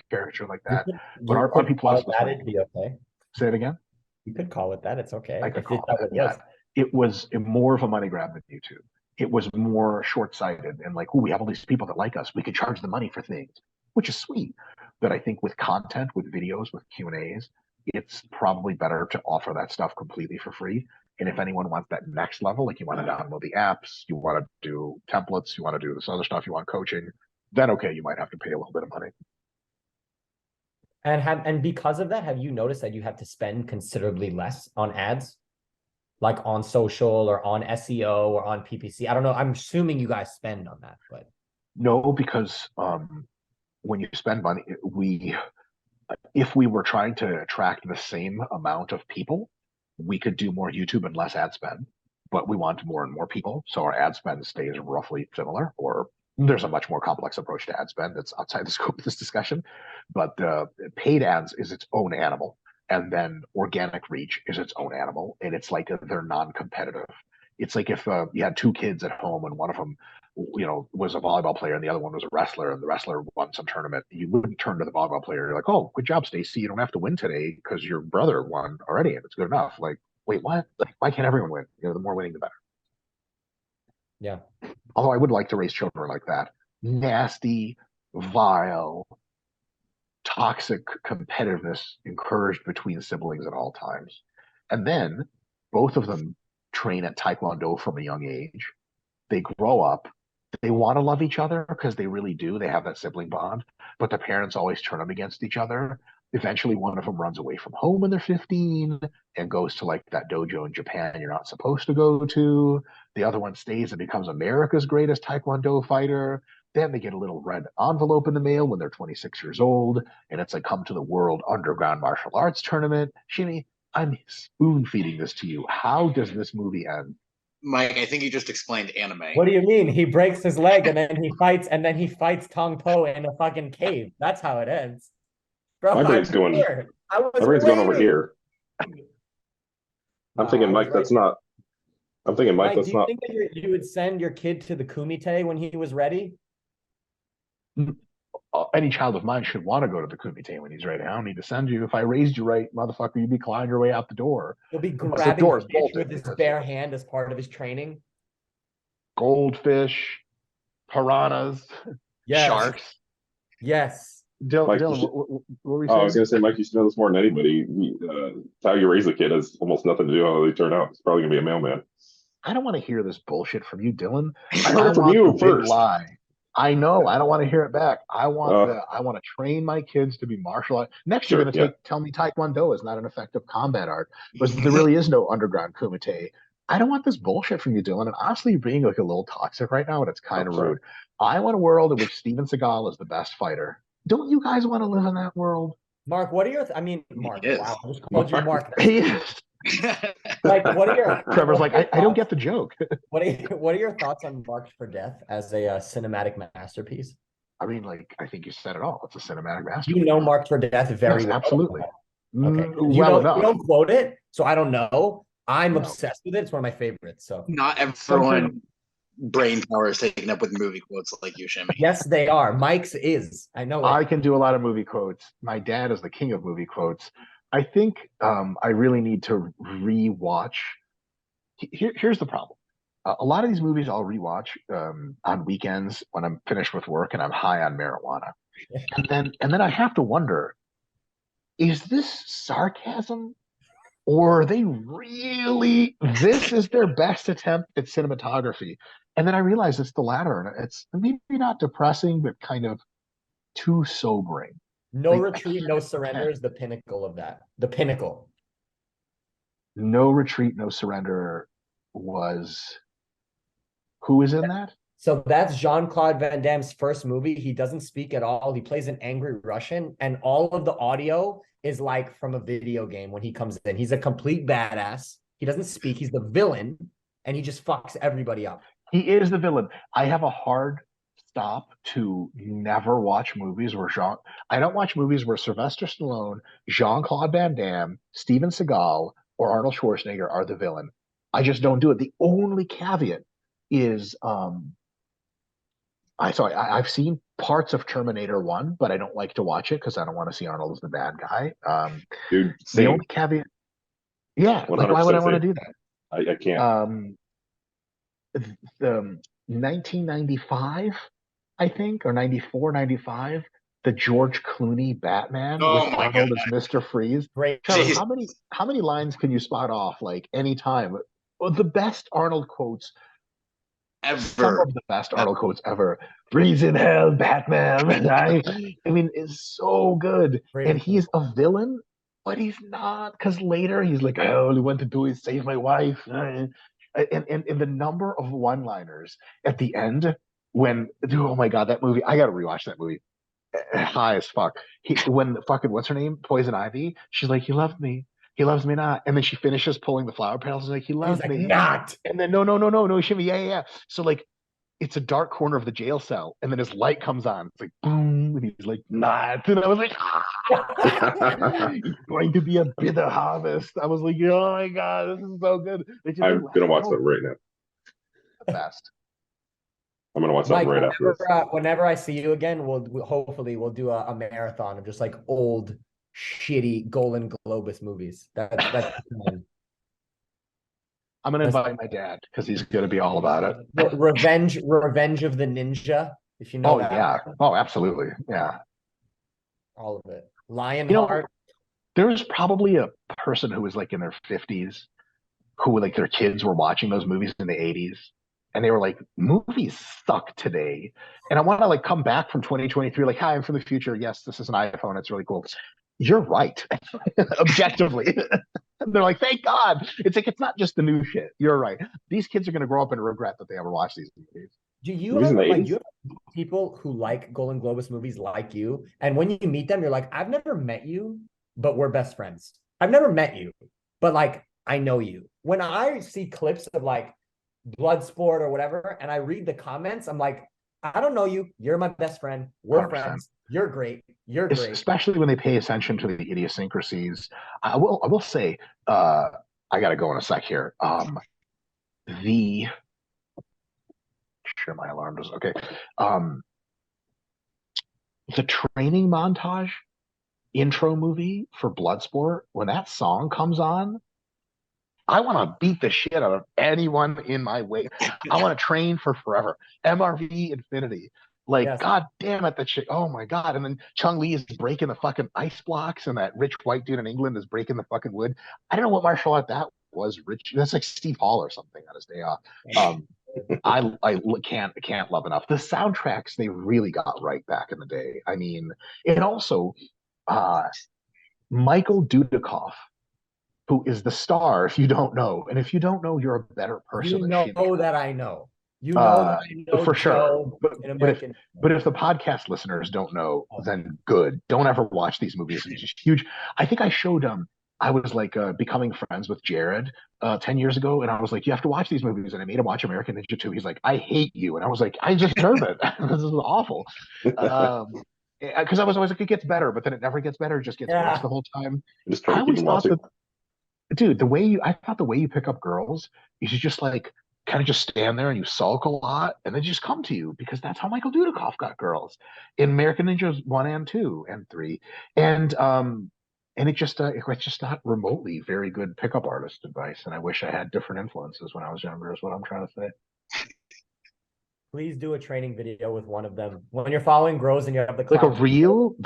caricature like that. But RP Plus was that'd be okay. Say it again. You could call it that. It's okay. I could call it, yeah. It was more of a money grab than YouTube. It was more short-sighted and like, oh, we have all these people that like us. We could charge them money for things, which is sweet. But I think with content, with videos, with Q&As, it's probably better to offer that stuff completely for free. And if anyone wants that next level, like you want to download the apps, you want to do templates, you want to do this other stuff, you want coaching, then okay, you might have to pay a little bit of money. And because of that, have you noticed that you have to spend considerably less on ads, like on social or on SEO or on PPC? I don't know. I'm assuming you guys spend on that, but no, because when you spend money, if we were trying to attract the same amount of people, we could do more YouTube and less ad spend, but we want more and more people. So our ad spend stays roughly similar, or there's a much more complex approach to ad spend that's outside the scope of this discussion. But paid ads is its own animal. And then organic reach is its own animal. And it's like they're non-competitive. It's like if you had two kids at home and one of them, was a volleyball player and the other one was a wrestler, and the wrestler won some tournament, you wouldn't turn to the volleyball player. You're like, oh, good job, Stacy. You don't have to win today because your brother won already and it's good enough. Like, wait, what? Like, why can't everyone win? The more winning, the better. Yeah. Although I would like to raise children like that. Nasty, vile, toxic competitiveness encouraged between siblings at all times. And then both of them train at Taekwondo from a young age. They grow up. They want to love each other because they really do. They have that sibling bond, but the parents always turn them against each other. Eventually, one of them runs away from home when they're 15 and goes to like that dojo in Japan you're not supposed to go to. The other one stays and becomes America's greatest Taekwondo fighter. Then they get a little red envelope in the mail when they're 26 years old, and it's like, come to the World Underground Martial Arts Tournament. Shimmy, I'm spoon feeding this to you. How does this movie end? Mike, I think you just explained anime. What do you mean? He breaks his leg and then he fights Tong Po in a fucking cave. That's how it ends. Bro, my brain's going over here. I'm thinking, Mike, that's not. I'm thinking, Mike, that's not. Do you think that you would send your kid to the Kumite when he was ready? Any child of mine should want to go to the Kumite when he's ready. I don't need to send you. If I raised you right, motherfucker, you'd be clawing your way out the door. He'll be grabbing fish with his bare hand as part of his training. Goldfish, piranhas, sharks. Yes. Dylan, what were you saying? I was going to say, Mike, you should know this more than anybody. How you raise a kid has almost nothing to do with how they turn out. It's probably going to be a mailman. I don't want to hear this bullshit from you, Dylan. I heard it from you first. Lie. I know. I don't want to hear it back. I want to train my kids to be martial arts. Next, you're going to tell me Taekwondo is not an effective combat art, but there really is no underground Kumite. I don't want this bullshit from you, Dylan. And honestly, you're being like a little toxic right now, and it's kind of rude. I want a world in which Steven Seagal is the best fighter. Don't you guys want to live in that world? Mark, what are your Mark, wow, I just called you Mark. Like, what are your Trevor's like, I don't get the joke. What are your thoughts on Marked for Death as a cinematic masterpiece? I mean, like, I think you said it all. It's a cinematic masterpiece. You know Marked for Death very well. Absolutely. Okay. You don't quote it, so I don't know. I'm obsessed with it. It's one of my favorites. So not everyone brain power is taken up with movie quotes like you, Shimmy. Yes, they are. Mike's is. I know. I can do a lot of movie quotes. My dad is the king of movie quotes. I think I really need to rewatch. Here's the problem. A lot of these movies I'll rewatch on weekends when I'm finished with work and I'm high on marijuana. and then I have to wonder, is this sarcasm? Or are they really, this is their best attempt at cinematography? And then I realize it's the latter. And it's maybe not depressing, but kind of too sobering. No Retreat, No Surrender is the pinnacle of that. The pinnacle. No Retreat, No Surrender was who is in that? So that's Jean-Claude Van Damme's first movie. He doesn't speak at all. He plays an angry Russian, and all of the audio is like from a video game when he comes in. He's a complete badass. He doesn't speak. He's the villain, and he just fucks everybody up. He is the villain. I have a hard stop to never watch movies where I don't watch movies where Sylvester Stallone, Jean-Claude Van Damme, Steven Seagal, or Arnold Schwarzenegger are the villain. I just don't do it. The only caveat is I've seen parts of Terminator 1, but I don't like to watch it because I don't want to see Arnold as the bad guy. Dude, The same. only caveat, yeah, like why would I want to do that? I can't. The 1995, I think, or 94, 95, the George Clooney Batman with Arnold as Mr. Freeze. Great. Trevor, how many lines can you spot off like any time? Well, the best Arnold quotes ever. Some of the best Arnold quotes ever. Freeze in hell, Batman. I mean, it's so good. Great. And he's a villain, but he's not, because later he's like, I only want to do is save my wife. And the number of one-liners at the end when, dude, oh my God, that movie, I gotta rewatch that movie. High as fuck. When fucking, what's her name? Poison Ivy, she's like, he loved me. He loves me not. And then she finishes pulling the flower petals and like, he loves me. Not. And then no, Shimmy, yeah. So like, it's a dark corner of the jail cell, and then his light comes on. It's like boom, and he's like, not. And I was like, it's going to be a bitter harvest. I was like, oh my God, this is so good. I'm gonna watch that right now. The best. I'm gonna watch that right after this. Whenever I see you again, we'll hopefully do a marathon of just like old shitty Golden Globus movies. That's I'm gonna invite my dad because he's gonna be all about it. Revenge of the Ninja, if you know. Oh yeah. Oh, absolutely. Yeah. All of it. Lionheart. There's probably a person who was like in their 50s who like their kids were watching those movies in the 80s and they were like, movies suck today. And I want to like come back from 2023 like, hi, I'm from the future. Yes, this is an iPhone. It's really cool. You're right. Objectively. And they're like, thank God. It's like, it's not just the new shit. You're right. These kids are going to grow up and regret that they ever watched these movies. Do you have people who like Golden Globus movies like you? And when you meet them, you're like, I've never met you, but we're best friends. I've never met you, but like, I know you. When I see clips of like Bloodsport or whatever, and I read the comments, I'm like, I don't know you. You're my best friend. We're 100%. Friends. You're great. You're great. Especially when they pay attention to the idiosyncrasies. I will say, I got to go in a sec here. Sure, my alarm does. Okay. The training montage intro movie for Bloodsport, when that song comes on, I want to beat the shit out of anyone in my way. I want to train for forever. MRV Infinity. Like, yes. God damn it, that shit. Oh my God. And then Chung Lee is breaking the fucking ice blocks, and that rich white dude in England is breaking the fucking wood. I don't know what martial art that was. Rich. That's like Steve Hall or something on his day off. I can't love enough. The soundtracks they really got right back in the day. I mean, and also Michael Dudikoff, who is the star, if you don't know. And if you don't know, you're a better person. You know that I know. You know that I know for sure. But if the podcast listeners don't know, then good. Don't ever watch these movies. It's just huge. I think I showed I was like becoming friends with Jared 10 years ago, and I was like, you have to watch these movies. And I made him watch American Ninja 2. He's like, I hate you. And I was like, I just deserve it. This is awful. Because I was always like, it gets better, but then it never gets better. It just gets worse the whole time. I always thought that, dude, I thought the way you pick up girls is you just like kind of just stand there and you sulk a lot and they just come to you, because that's how Michael Dudikoff got girls in American Ninjas 1 and 2 and 3. And it's just not remotely very good pickup artist advice. And I wish I had different influences when I was younger, is what I'm trying to say. Please do a training video with one of them. When you're following grows and you have the like the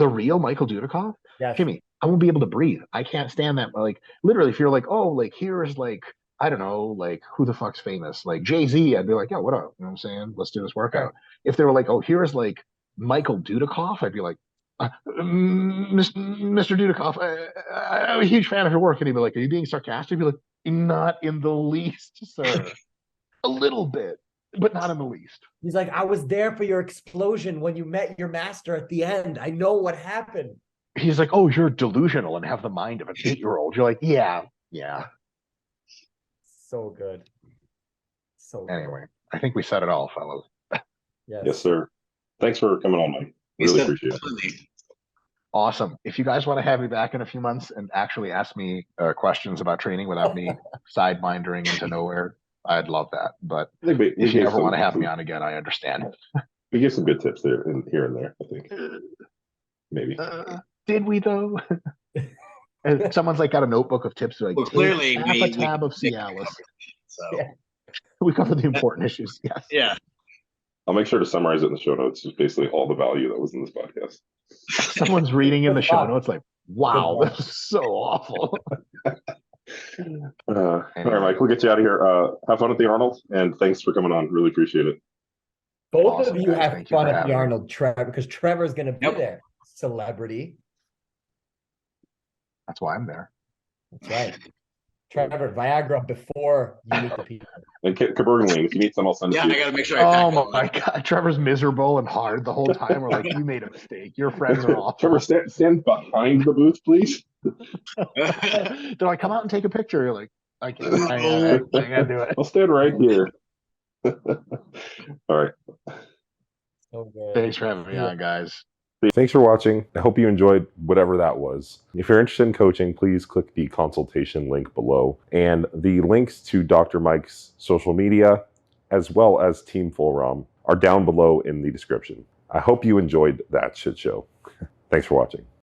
real Michael Dudikoff. Yes. Jimmy, I won't be able to breathe. I can't stand that. Like literally, if you're like, oh, like here's like, I don't know, like who the fuck's famous? Like Jay-Z, I'd be like, yo, what up? You know what I'm saying? Let's do this workout. Right. If they were like, oh, here's like Michael Dudikoff, I'd be like, Mr. Dudikoff, I'm a huge fan of your work. And he'd be like, are you being sarcastic? I'd be like, Not in the least, sir. A little bit, but not in the least. He's like, I was there for your explosion when you met your master at the end. I know what happened. He's like, oh, you're delusional and have the mind of an 8-year-old. You're like, yeah. So good. So good. Anyway, I think we said it all, fellas. Yes, sir. Thanks for coming on, Mike. Really appreciate it. Awesome. If you guys want to have me back in a few months and actually ask me questions about training without me sidemindering into nowhere, I'd love that. But if you ever want to have me on again, I understand. We give some good tips there and here and there, I think. Maybe. Did we though? And someone's like got a notebook of tips. Like, well, clearly half a tab of Cialis. So we cover the important issues. Yes. Yeah. I'll make sure to summarize it in the show notes. Just basically all the value that was in this podcast. Someone's reading in the show notes like, wow, this is so awful. All right, Mike, we'll get you out of here. Have fun at the Arnold, and thanks for coming on. Really appreciate it. Both of you have fun at the Arnold, Trevor, because Trevor's going to be there. Celebrity. That's why I'm there. That's right. Trevor, Viagra before you meet the people. And Cabergoline, if you need some, I'll send it to you. I got to make sure I pack my God. Trevor's miserable and hard the whole time. We're like, you made a mistake. Your friends are awful. Trevor, stand behind the booth, please. They're like, come out and take a picture. You're like, I can't do it. I'll stand right here. All right. So good. Thanks for having me on, guys. Thanks for watching. I hope you enjoyed whatever that was. If you're interested in coaching, please click the consultation link below. And the links to Dr. Mike's social media, as well as Team Full ROM, are down below in the description. I hope you enjoyed that shit show. Thanks for watching.